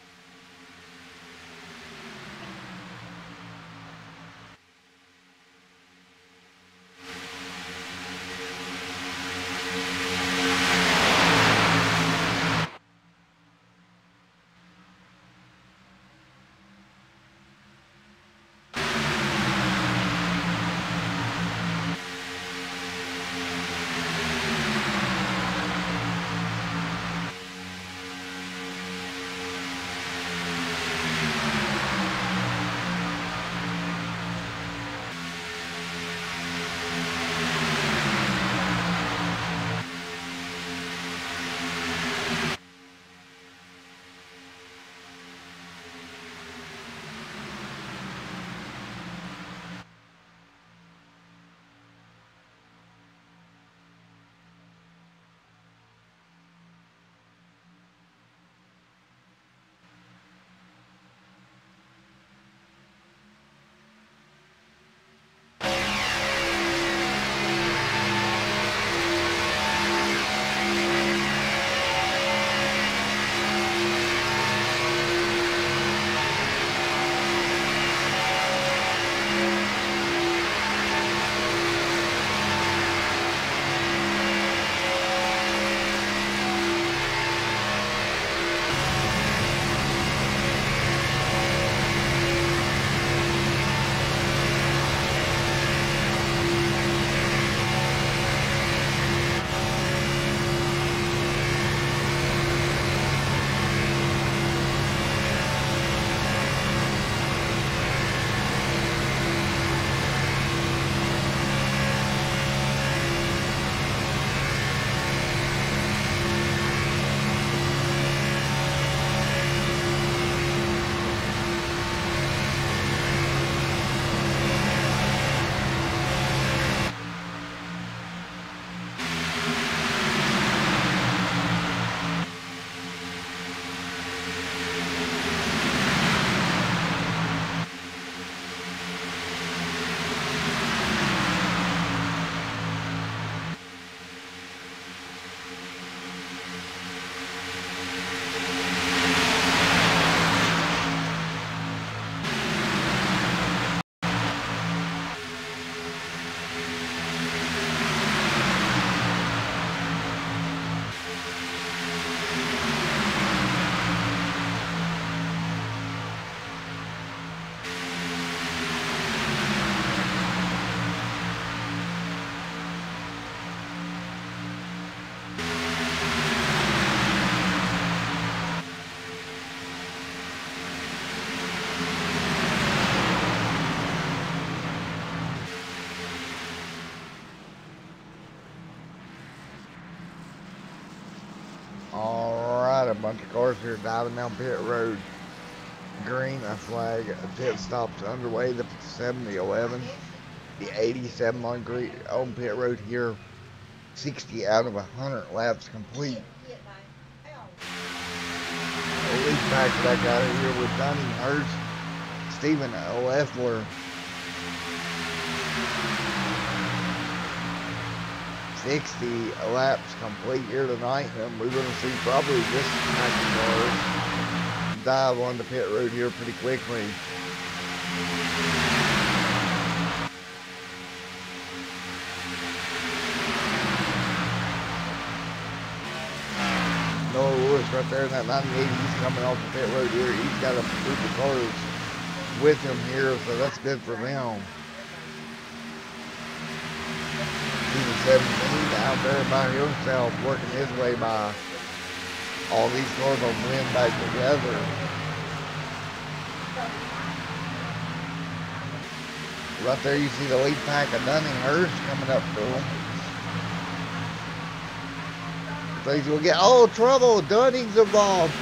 Alright, a bunch of cars here diving down pit road. Green, a flag, a pit stop's underway, the 70-11. The 87 on pit road here. 60 out of 100 laps complete. Lead back out of here with Dunninghurst, Stephen Leffler. 60 laps complete here tonight, and we're going to see probably this pack of cars dive on the pit road here pretty quickly. Noah Lewis right there in that 98, he's coming off the pit road here. He's got a group of cars with him here, so that's good for them. 17 out there by himself, working his way by. All these cars will blend back together. Right there you see the lead pack of Dunning-Hurst coming up to him. Things will get, oh, trouble, Dunning's involved.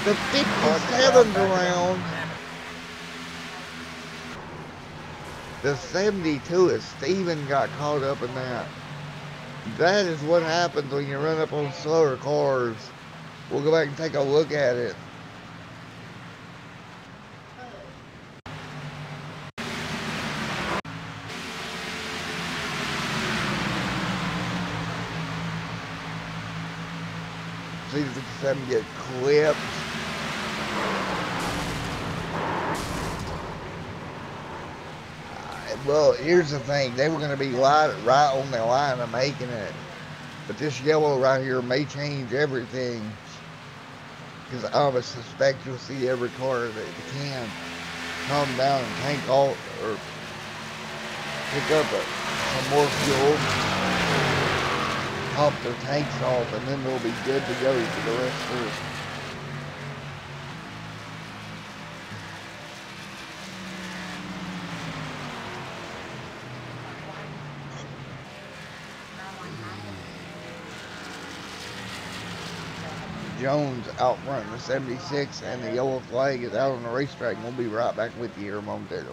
The 57's around. The 72 is Steven got caught up in that. That is what happens when you run up on slower cars. We'll go back and take a look at it. See the 57 get clipped. Well, here's the thing. They were going to be right on the line of making it. But this yellow right here may change everything. Because I would suspect you'll see every car that can come down and tank off or pick up some more fuel, top their tanks off, and then they'll be good to go for the rest of it. Jones out front in the 76 and the yellow flag is out on the racetrack. We'll be right back with you here momentarily.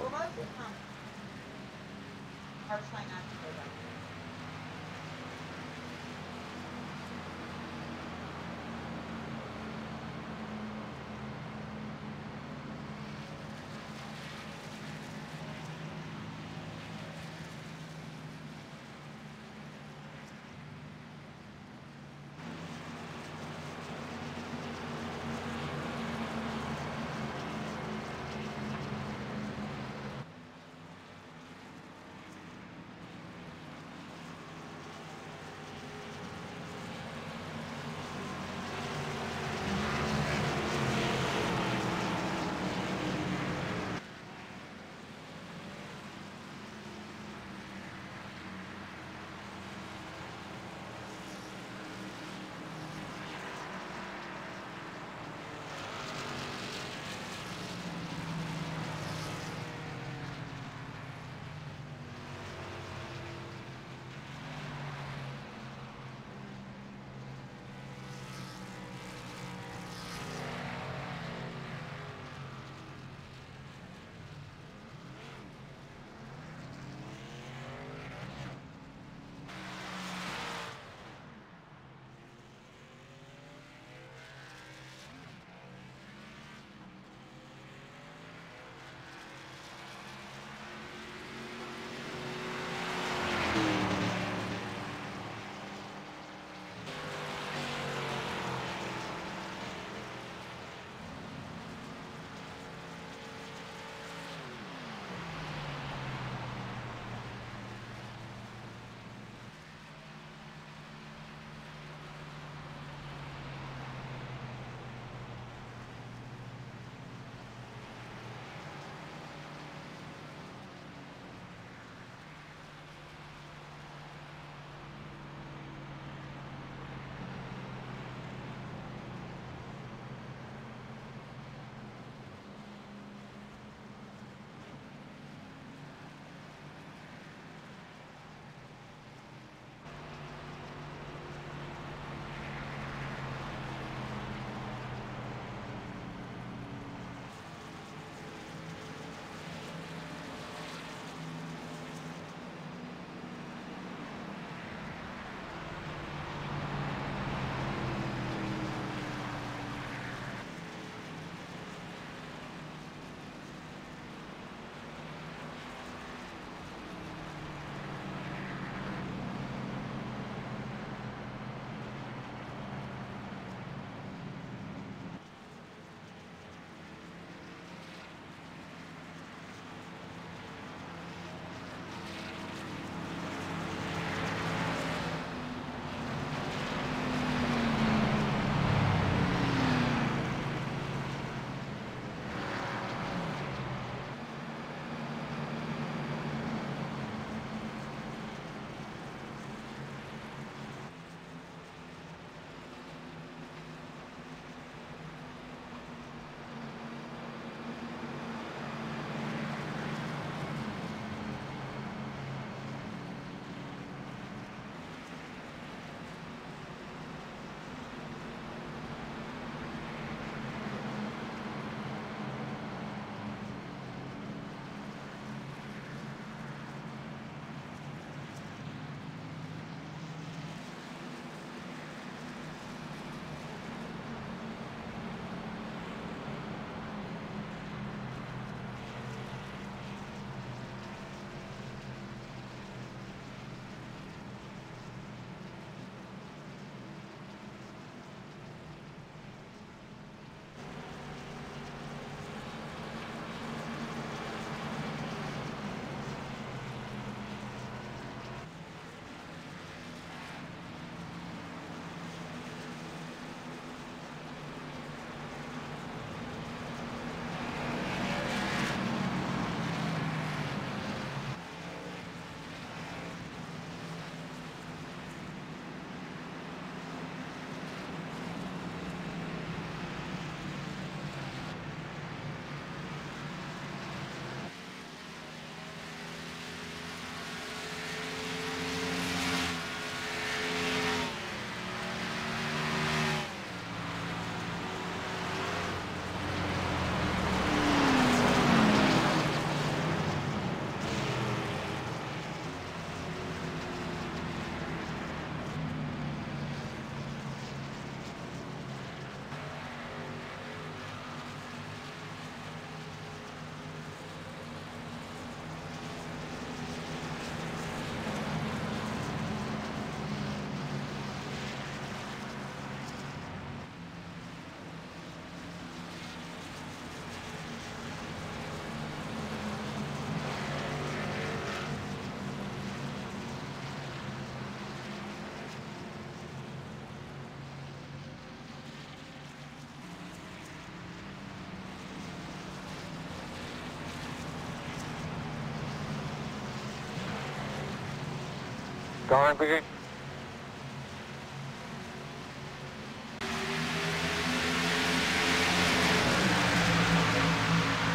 Going, begin.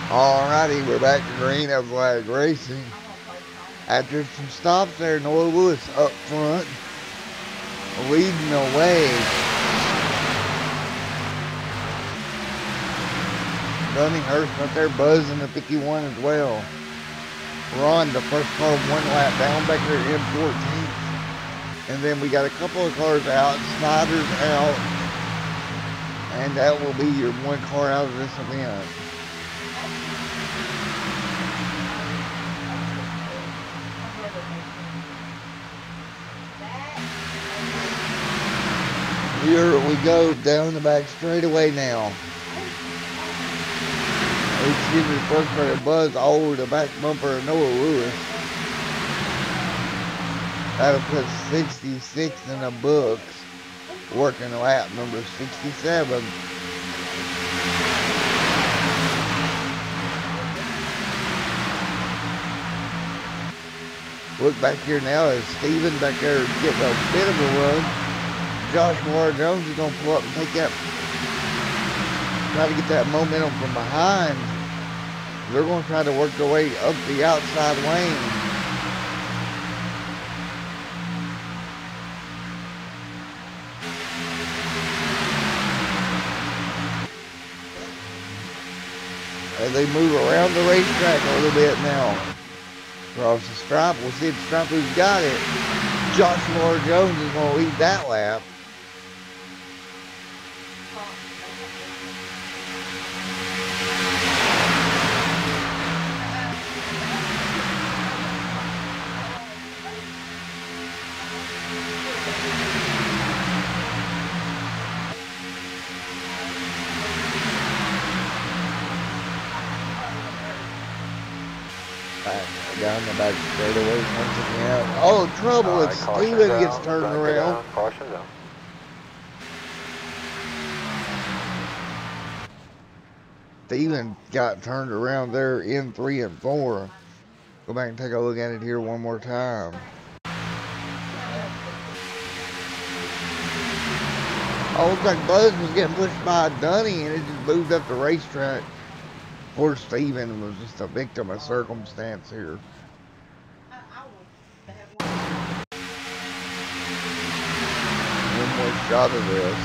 Alrighty, we're back to green of flag racing. After some stops there, Noah Lewis up front, leading the way. Dunninghurst up there buzzing the 51 as well. Ron, the first car one lap down back there in 14th. And then we got a couple of cars out. Snyder's out. And that will be your one car out of this event. Here we go down the back straightaway now. Excuse me, first for the buzz all over the back bumper of Noah Lewis. That'll put 66 in the books. Working lap number 67. Look back here now as Steven back there getting a bit of a run. Joshua Jones is going to pull up and take that, try to get that momentum from behind. They're going to try to work their way up the outside lane. As they move around the racetrack a little bit now. Across the stripe, we'll see if the stripe who's got it. Joshua Jones is going to lead that lap. Down the back straightaway once again. Oh, trouble. It's Steven gets turned around. Caution down. Steven got turned around there in 3 and 4. Go back and take a look at it here one more time. Oh, looks like Buzz was getting pushed by Dunny and it just moved up the racetrack. Poor Steven was just a victim of circumstance here. One more shot of this.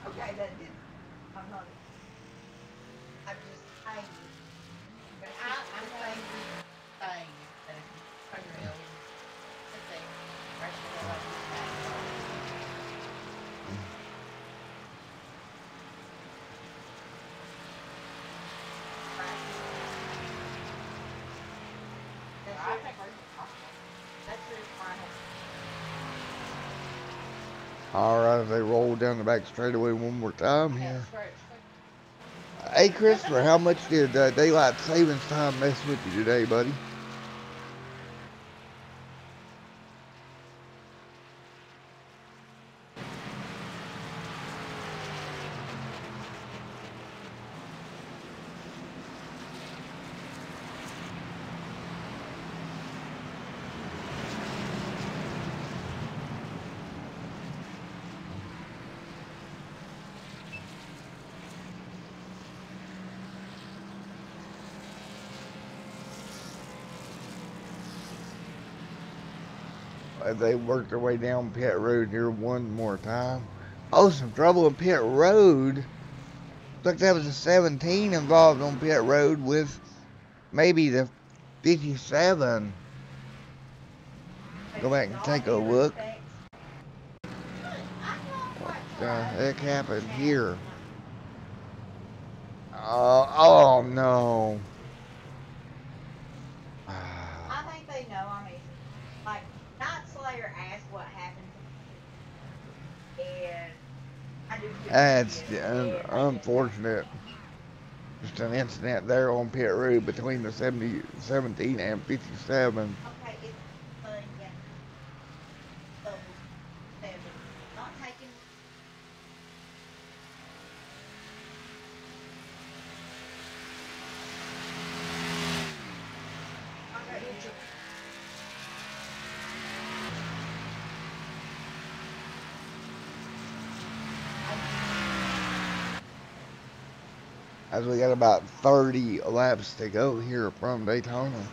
Okay, that did. I'm not. I'm just angry. But I'm angry. Thing that unreal. The thing. Alright, they roll down the back straightaway one more time here. Hey Christopher, how much did daylight savings time mess with you today, buddy? They work their way down pit road here one more time. Oh, some trouble in pit road. Looks like that was a 17 involved on pit road with maybe the 57. Go back and take a look. What the heck happened here? Oh no. I think they know. I mean, like, Night Slayer asked what happened to me, and I do. That's unfortunate. Just an incident there on pit road between the 17 and 57. Okay, it's yeah. So, not taking as we got about 30 laps to go here from Daytona.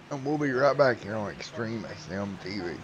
And we'll be right back here on Extreme SM TV.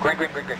Green, green, green, green.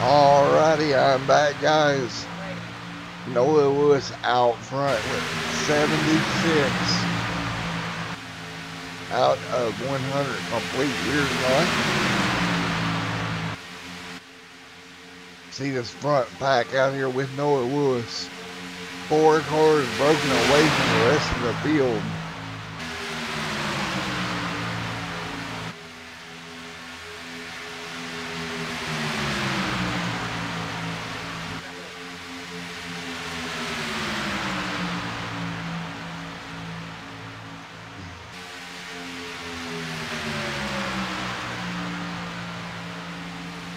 Alrighty, I'm back, guys. Noah Lewis out front with 76 out of 100 complete years on. See this front pack out here with Noah Lewis. 4 cars broken away from the rest of the field.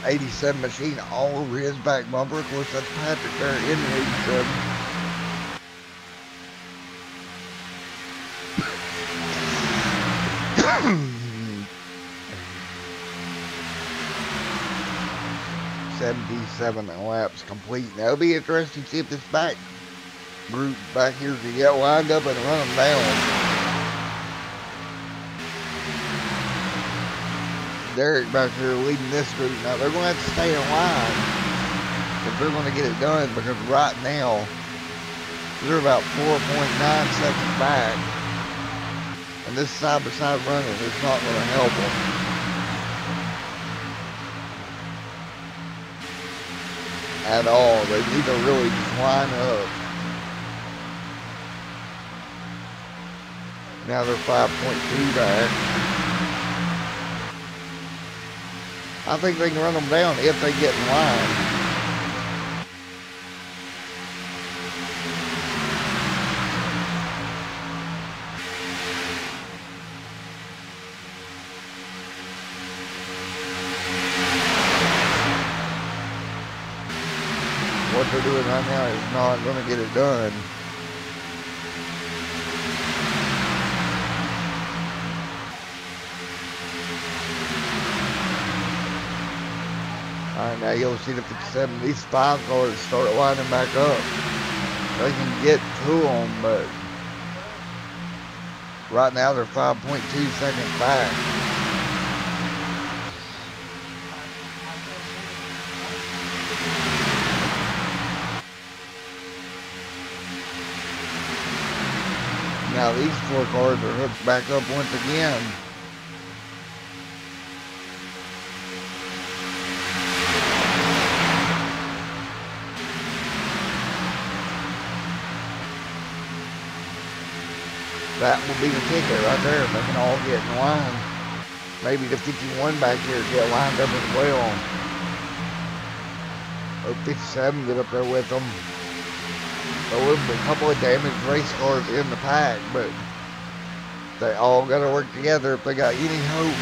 '87 machine all over his back bumper. Of course, that's Patrick there in the '87. '77 laps complete. Now it'll be interesting to see if this back group back here can get lined up and run them down. Derek back here leading this group. Now they're going to have to stay in line if they're going to get it done, because right now they're about 4.9 seconds back, and this side-by-side running is not going to help them. At all. They need to really just line up. Now they're 5.2 back. I think they can run them down if they get in line. What they're doing right now is not going to get it done. Alright, now you'll see the 57. These 5 cars start lining back up. They can get to them, but right now they're 5.2 seconds back. Now these 4 cars are hooked back up once again. That will be the ticket right there if they can all get in line. Maybe the 51 back here get lined up as well. Or 57 get up there with them. So we'll have a couple of damaged race cars in the pack, but they all got to work together if they got any hope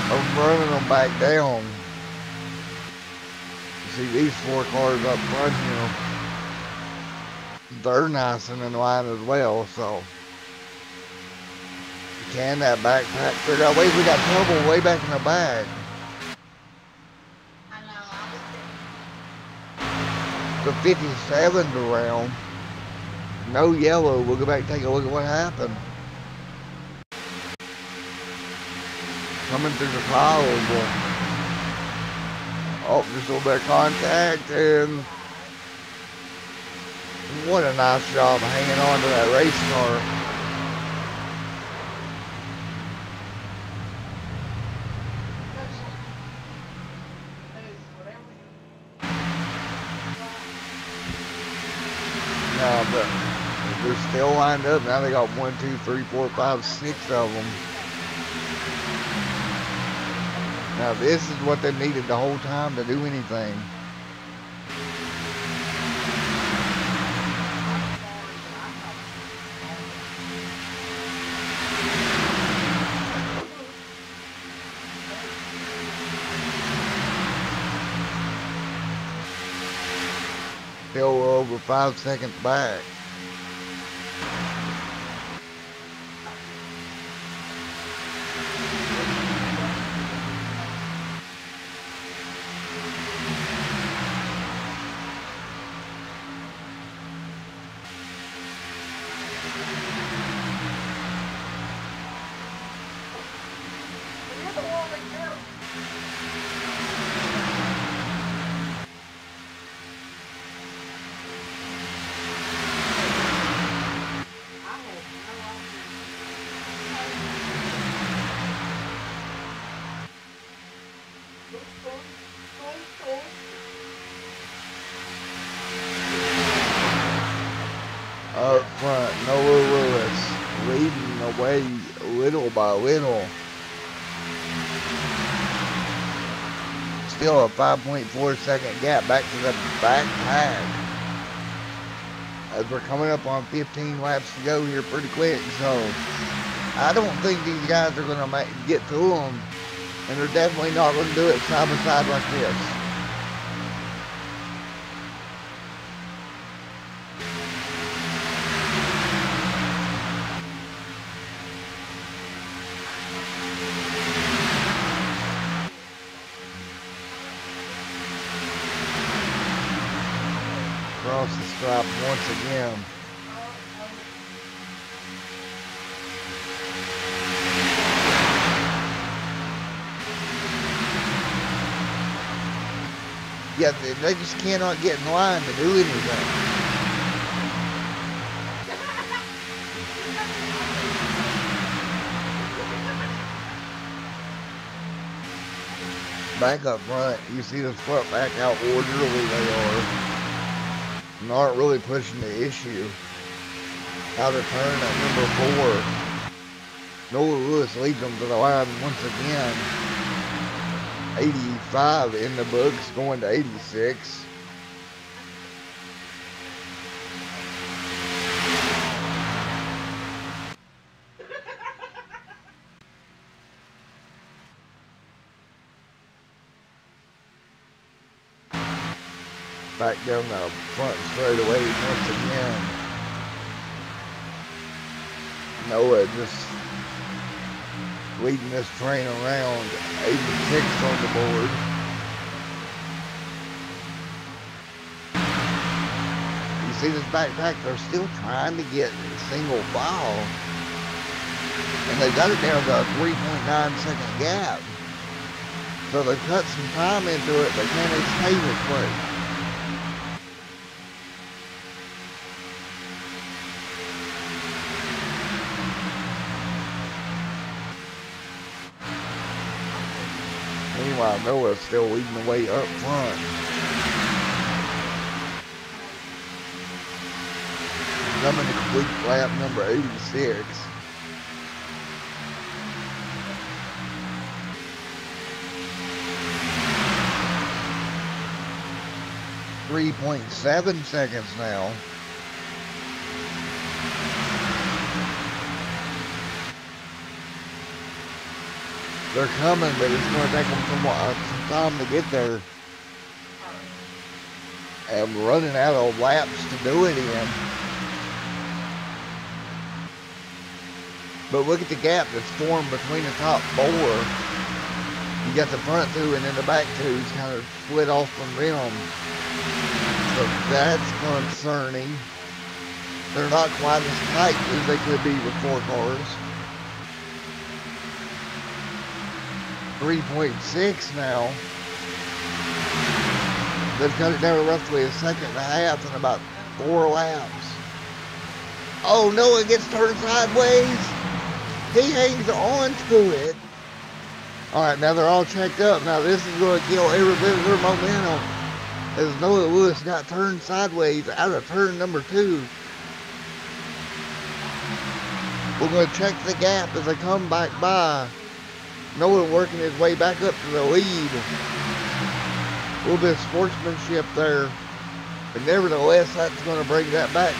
of running them back down. You see these 4 cars up front here, they're nice and in line as well, so. Can that backpack figure out? Wait, we got trouble way back in the back. The 57's around. No yellow. We'll go back and take a look at what happened. Coming through the pile. Oh, just a little bit of contact, and what a nice job hanging on to that race car. But they're still lined up. Now they got 1, 2, 3, 4, 5, 6 of them. Now this is what they needed the whole time to do anything. Still over 5 seconds back. front. Noah Lewis leading the way little by little. Still a 5.4 second gap back to the back pack. As we're coming up on 15 laps to go here pretty quick, so I don't think these guys are going to get to them, and they're definitely not going to do it side by side like this. Across the stripe once again. Yeah, they just cannot get in line to do anything. Back up front, you see the front back how orderly they are. Not really pushing the issue. Out of turn at number 4. Noah Lewis leads them to the line once again. 85 in the books, going to 86. Back down the front straightaway once again. Noah just leading this train around. 86 on the board. You see this backpack, they're still trying to get single file. And they got it down to a 3.9 second gap. So they cut some time into it, but can they stay this way? Meanwhile, Noah's still leading the way up front. Coming to complete lap number 86. .7 seconds now. They're coming, but it's going to take them some time to get there. And running out of laps to do it in. But look at the gap that's formed between the top 4. You got the front 2 and then the back 2's kind of split off from them. So that's concerning. They're not quite as tight as they could be with 4 cars. 3.6 now. They've cut it down to roughly a second and a half in about 4 laps. Oh no, it gets turned sideways. He hangs on to it. Alright, now they're all checked up. Now this is going to kill every bit of their momentum. As Noah Lewis got turned sideways out of turn number 2. We're going to check the gap as they come back by. Noah working his way back up to the lead. A little bit of sportsmanship there. But nevertheless, that's going to bring that back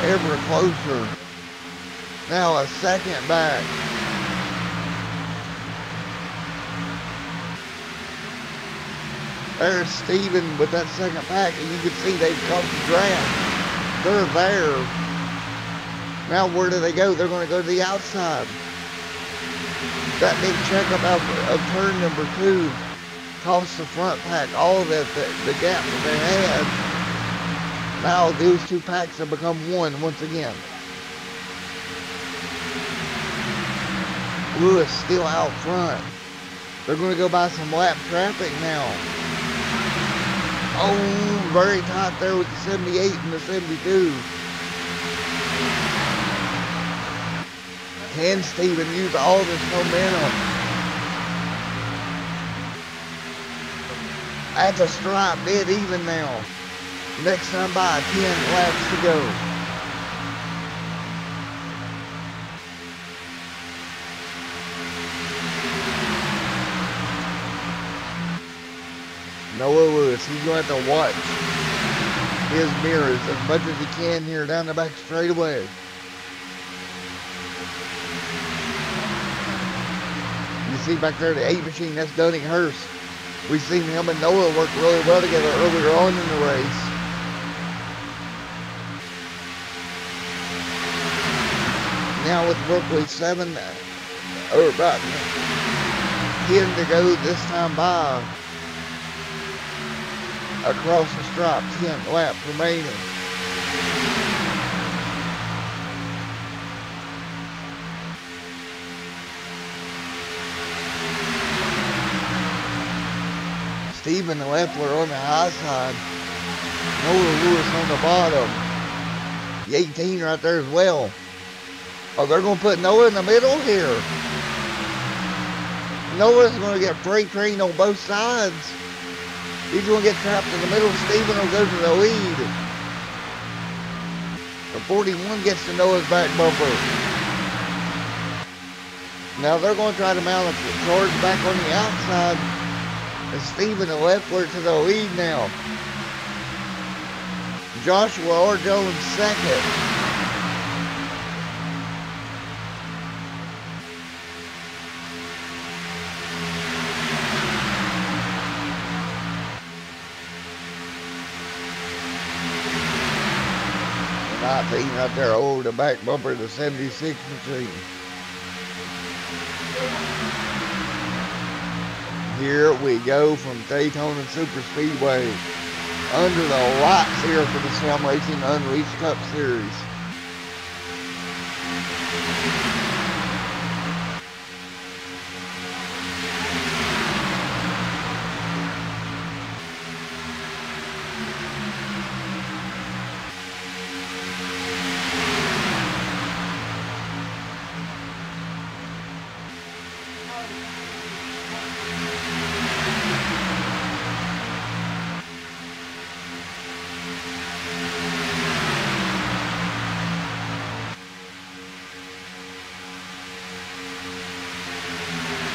ever closer. Now a second back. There's Steven with that second pack, and you can see they've caught the draft. They're there. Now where do they go? They're going to go to the outside. That big checkup out of turn number 2 cost the front pack all the gap that they had. Now those 2 packs have become one once again. Lewis still out front. They're going to go by some lap traffic now. Oh, very tight there with the 78 and the 72. Can Steven use all this momentum? That's a stripe, dead even now. Next time by, 10 laps to go. Noah Lewis, he's going to have to watch his mirrors as much as he can here down the back straightaway. You see back there the 8 machine, that's Dunning Hurst. We've seen him and Noah work really well together earlier on in the race. Now with Brooklyn 7, or about 10 to go this time by. Across the stripe, 10 laps remaining. Stephen Leffler on the high side. Noah Lewis on the bottom. The 18 right there as well. Oh, they're going to put Noah in the middle here. Noah's going to get freight train on both sides. He's going to get trapped in the middle. Stephen will go to the lead. The 41 gets to Noah's back bumper. Now they're going to try to mount a charge back on the outside. And Stephen Leffler to the lead now. Joshua R. Jones second. The 19 right there over the back bumper of the 76 machine. Here we go from Daytona Super Speedway under the lights here for the Sam Racing Unleashed Cup Series.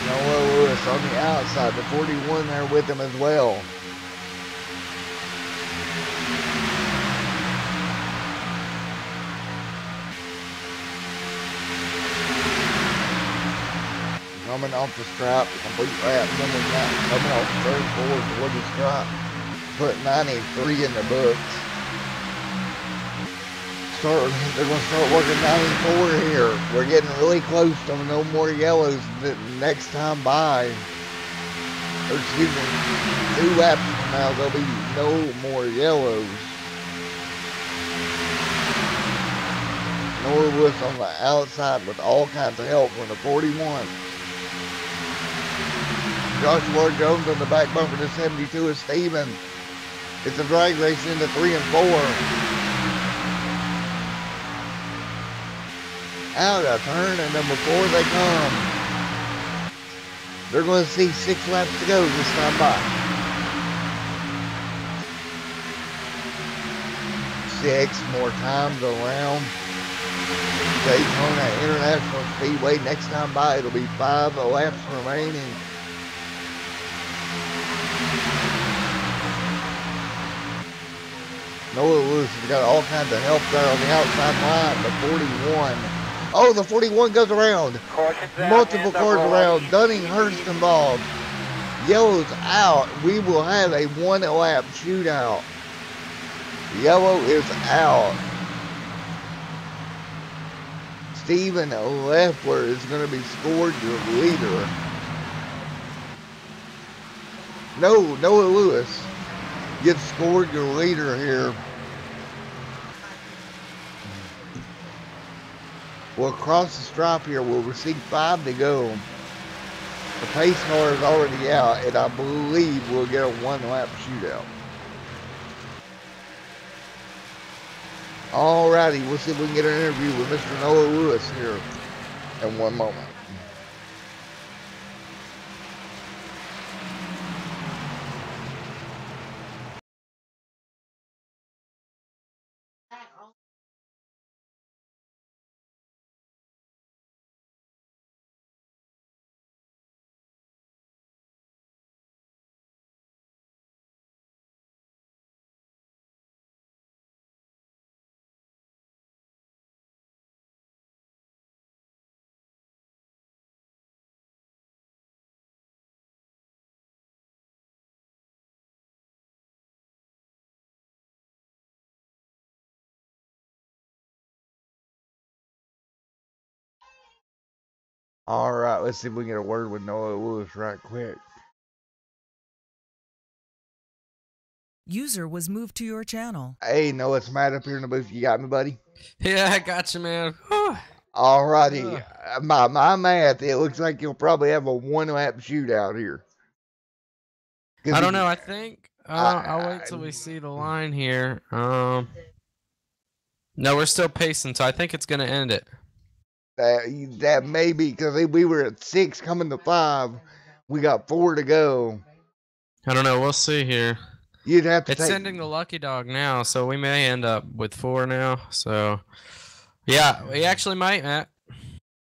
Noah Lewis on the outside, the 41 there with him as well. Coming off the stripe, complete lap, coming off the third forward toward the stripe. Put 93 in the books. They're going to start working 94 here. We're getting really close to no more yellows the next time by. Or excuse me, 2 laps from now there'll be no more yellows. Norwood on the outside with all kinds of help from the 41. Joshua Jones on the back bumper to 72 is Steven. It's a drag race into 3 and 4. Out of turn and number 4 they come. They're going to see 6 laps to go this time by. 6 more times around Daytona International Speedway. Next time by it'll be 5 laps remaining. Noah Lewis has got all kinds of help there on the outside line. The 41. Oh, the 41 goes around. Multiple cars around. Dunning Hurst involved. Yellow's out. We will have a 1-lap shootout. Yellow is out. Stephen Leffler is going to be scored your leader. No, Noah Lewis gets scored your leader here. We'll cross the stripe here. We'll receive 5 to go. The pace car is already out, and I believe we'll get a 1-lap shootout. Alrighty, we'll see if we can get an interview with Mr. Noah Lewis here in 1 moment. All right, let's see if we can get a word with Noah Lewis right quick. User was moved to your channel. Hey, Noah, it's Matt up here in the booth. You got me, buddy? Yeah, I got you, man. Whew. All righty. Ugh. My math, it looks like you'll probably have a one-lap shootout here. I don't know. I think I'll wait till I- we see the line here. No, we're still pacing, so I think it's gonna end it. That may be because we were at 6 coming to 5. We got 4 to go. I don't know. We'll see here. You'd have to It's take. sending the lucky dog now, so we may end up with 4 now. So, yeah, we actually might, Matt.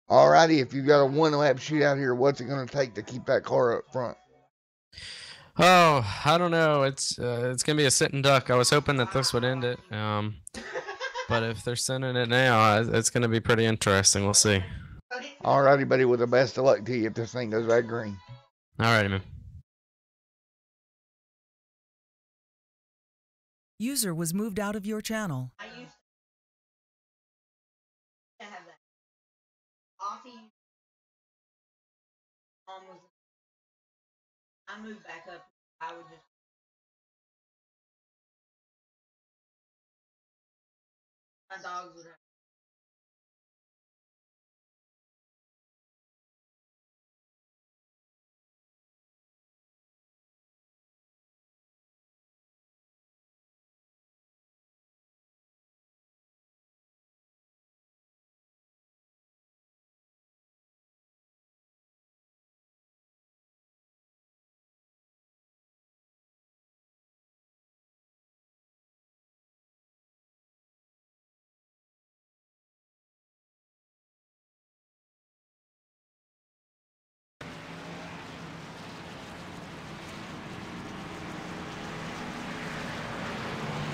Alrighty, if you got a one-lap shootout here, what's it going to take to keep that car up front? Oh, I don't know. It's gonna be a sitting duck. I was hoping that this would end it. But if they're sending it now, it's gonna be pretty interesting. We'll see. Alrighty, buddy, with the best of luck to you if this thing goes back green. Alrighty, man. User was moved out of your channel. I used to have that. Offie. Was. I moved back up. I would just. My dogs would have.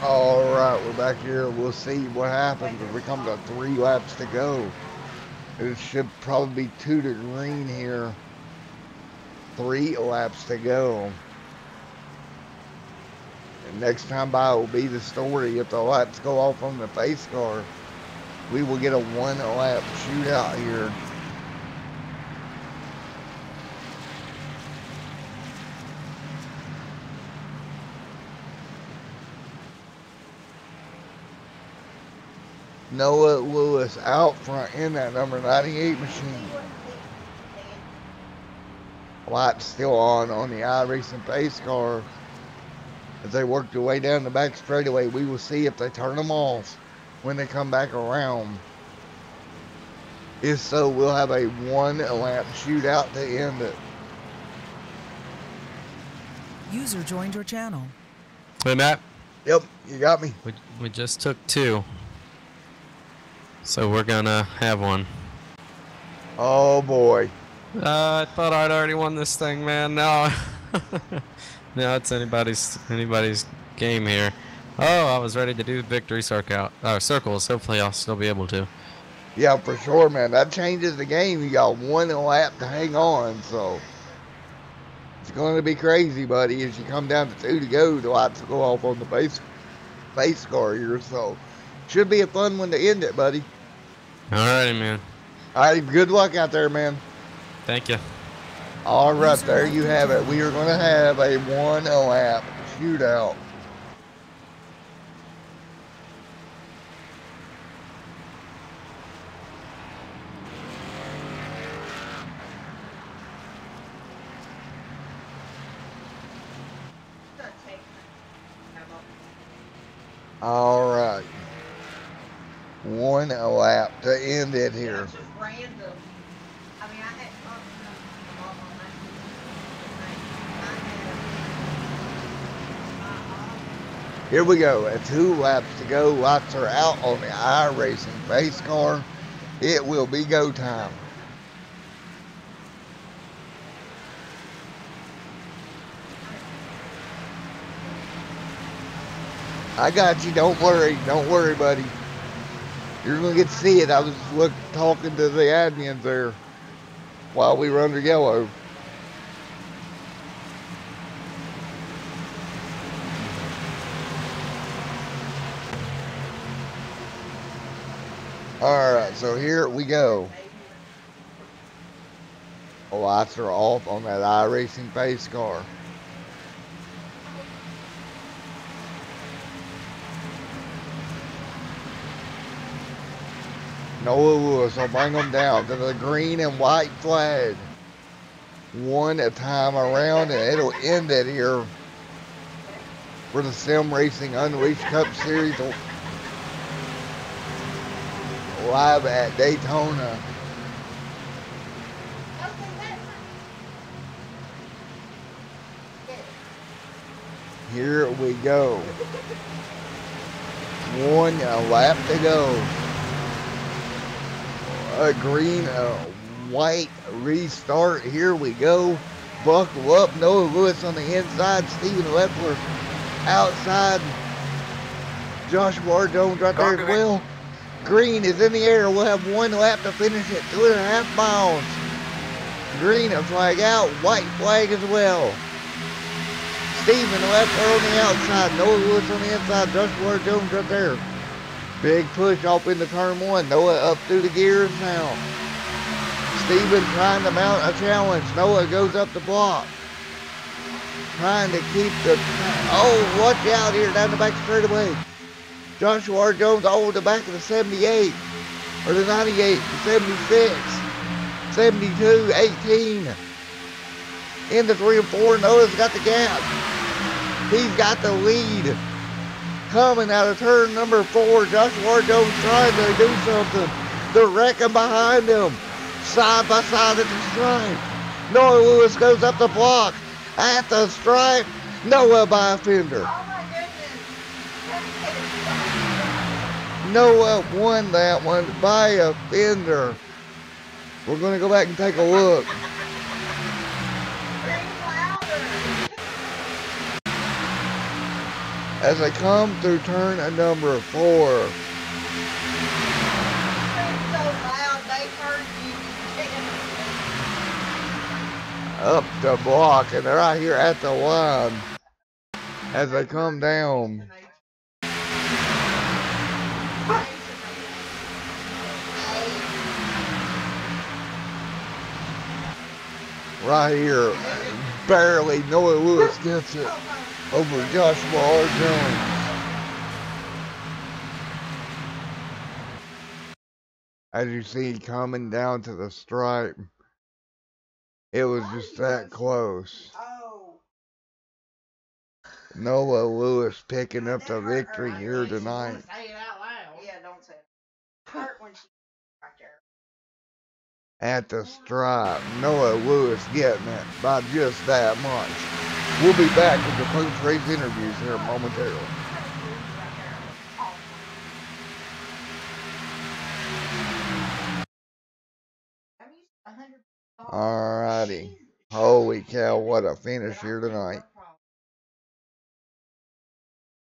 Alright, we're back here. We'll see what happens if we come to 3 laps to go. It should probably be 2 to green here. 3 laps to go. And next time by will be the story. If the lights go off on the pace car, we will get a 1-lap shootout here. Noah Lewis out front in that number 98 machine. Lights still on the iRacing pace car. As they work their way down the back straightaway, we will see if they turn them off when they come back around. If so, we'll have a 1-lap shootout to end it. User joined your channel. Hey, Matt. Yep, you got me. We just took 2. So we're gonna have 1. Oh boy. I thought I'd already won this thing, man. No. Now it's anybody's game here. Oh, I was ready to do victory circles. Hopefully I'll still be able to. Yeah, for sure, man. That changes the game. You got 1 lap to hang on, so it's going to be crazy, buddy. As you come down to 2 to go, the lights will go off on the pace car here, so should be a fun one to end it, buddy. Alrighty, man. All right, good luck out there, man. Thank you. All right, there you have it. We are going to have a 1-lap shootout. All right. 1 lap to end it here. That's just random. I mean, I had Here we go. At 2 laps to go. Lights are out on the iRacing pace car. It will be go time. I got you. Don't worry. Don't worry, buddy. You're going to get to see it. I was talking to the admins there while we were under yellow. All right, so here we go. Lights are off on that iRacing pace car. Noah Lewis will bring them down to the green and white flag. One at a time around, and it'll end it here for the Sim Racing Unleashed Cup Series live at Daytona. Here we go. One lap to go. A green, white restart. Here we go. Buckle up. Noah Lewis on the inside. Steven Leffler outside. Joshua Jones right there as well. Green is in the air. We'll have one lap to finish at 2.5 miles. Green a flag out. White flag as well. Steven Leffler on the outside. Noah Lewis on the inside. Joshua Jones right there. Big push off into turn one. Noah up through the gears now. Steven trying to mount a challenge. Noah goes up the block. Trying to keep the... Oh, watch out here down the back straightaway. Joshua Jones all the back of the 78. Or the 98. The 76. 72. 18. Into 3 and 4. Noah's got the gap. He's got the lead. Coming out of turn number 4, Joshua Jones trying to do something. They're wrecking behind him. Side by side at the stripe. Noah Lewis goes up the block. At the stripe. Noah by a fender. Noah won that one by a fender. We're going to go back and take a look. As they come through turn number 4. Up the block, and they're right here at the line as they come down. Right here, barely Noah Lewis gets it over Joshua R. Jones. As you see coming down to the stripe, it was just that close. Noah Lewis picking up the victory here tonight. Yeah, don't say it. Hurt when she right there. At the stripe, Noah Lewis getting it by just that much. We'll be back with the post-race interviews here momentarily. Alrighty. Holy cow, what a finish here tonight.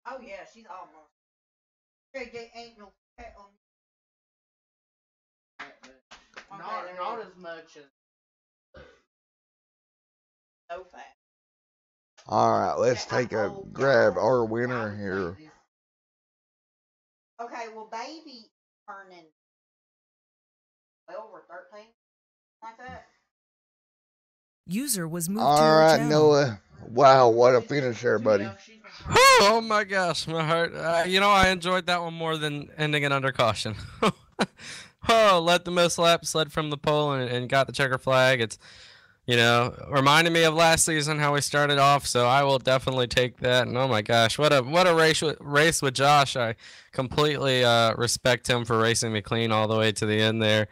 Oh yeah, she's almost. Ain't no pet on. Not as much as So fat. Alright, let's take a grab our winner here. Okay, well, baby turning 12 or 13, like that. User was moved to your Alright, channel. Noah. Wow, what a finish there, buddy. Oh my gosh, my heart. I enjoyed that one more than ending it under caution. Led the most laps, led from the pole, and got the checker flag. It's, reminded me of last season how we started off. So I will definitely take that. And oh my gosh, what a race with Josh. I completely respect him for racing me clean all the way to the end there.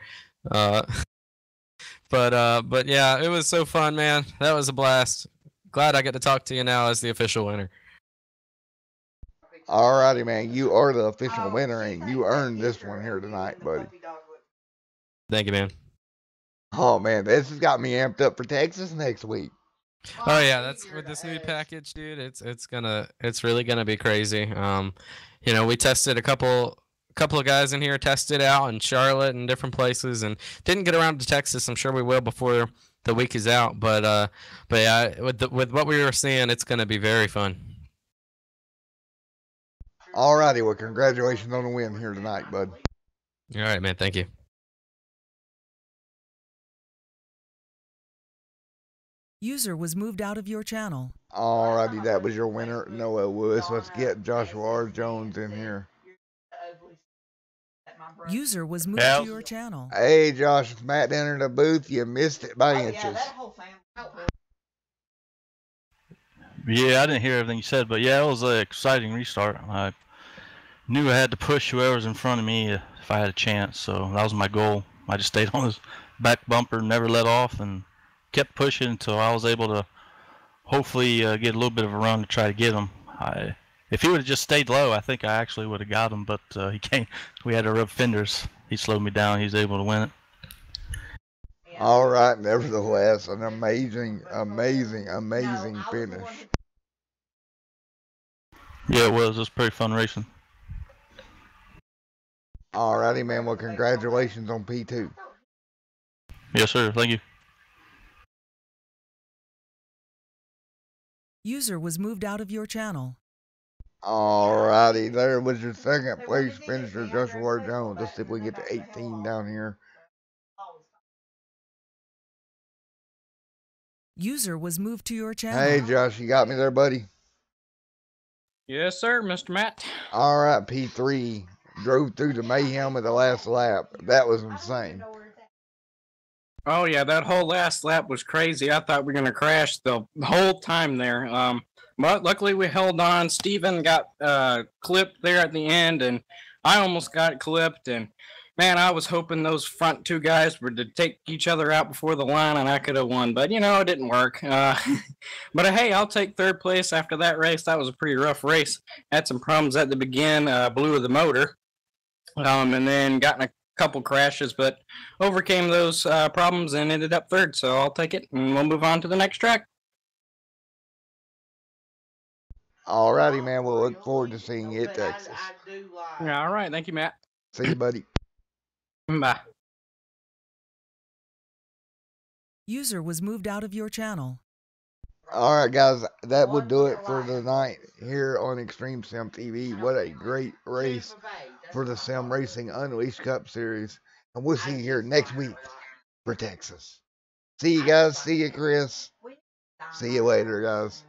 But yeah, it was so fun, man. That was a blast. Glad I get to talk to you now as the official winner. Alrighty, man. You are the official winner, and you earned this one here tonight, buddy. Thank you, man. Oh, man. This has got me amped up for Texas next week. Oh yeah, that's with this new package, dude. It's really gonna be crazy. We tested a couple of guys in here, tested out in Charlotte and different places, and didn't get around to Texas. I'm sure we will before the week is out. But yeah, with what we were seeing, it's gonna be very fun. Alrighty, well, congratulations on the win here tonight, bud. All right, man. Thank you. User was moved out of your channel. Alrighty, that was your winner, Noah Woods. Let's get Joshua R. Jones in here. User was moved Yeah. to your channel. Hey, Josh, Matt entered the booth. You missed it by inches. Yeah, I didn't hear everything you said, but yeah, it was an exciting restart. I knew I had to push whoever's in front of me if I had a chance, so that was my goal. I just stayed on his back bumper, never let off, and kept pushing until I was able to hopefully get a little bit of a run to try to get him. If he would have just stayed low, I think I actually would have got him, but he came. We had to rub fenders. He slowed me down. He was able to win it. All right, nevertheless, an amazing finish. Yeah, it was. It was pretty fun racing. All righty, man. Well, congratulations on P2. Yes, sir. Thank you. User was moved out of your channel. All righty, there was your second place finisher, Joshua R. Jones. Let's see if we get to 18 down here. User was moved to your channel. Hey, Josh, you got me there, buddy? Yes, sir, Mr. Matt. All right, P3 drove through the mayhem of the last lap. That was insane. Oh, yeah, that whole last lap was crazy. I thought we were going to crash the whole time there. But luckily we held on. Steven got clipped there at the end, and I almost got clipped. And, man, I was hoping those front two guys were to take each other out before the line, and I could have won. But, you know, it didn't work. But, hey, I'll take third place after that race. That was a pretty rough race. Had some problems at the beginning, blew of the motor, and then got in a couple crashes, but overcame those problems and ended up third. So I'll take it, and we'll move on to the next track. All righty, man. We'll look forward to seeing you at Texas. Yeah, all right. Thank you, Matt. See you, buddy. Bye. User was moved out of your channel. All right, guys, that would do it for the night here on Extreme Sim TV. What a great race for the Sim Racing Unleashed Cup Series. And we'll see you here next week for Texas. See you guys. See you, Chris. See you later, guys.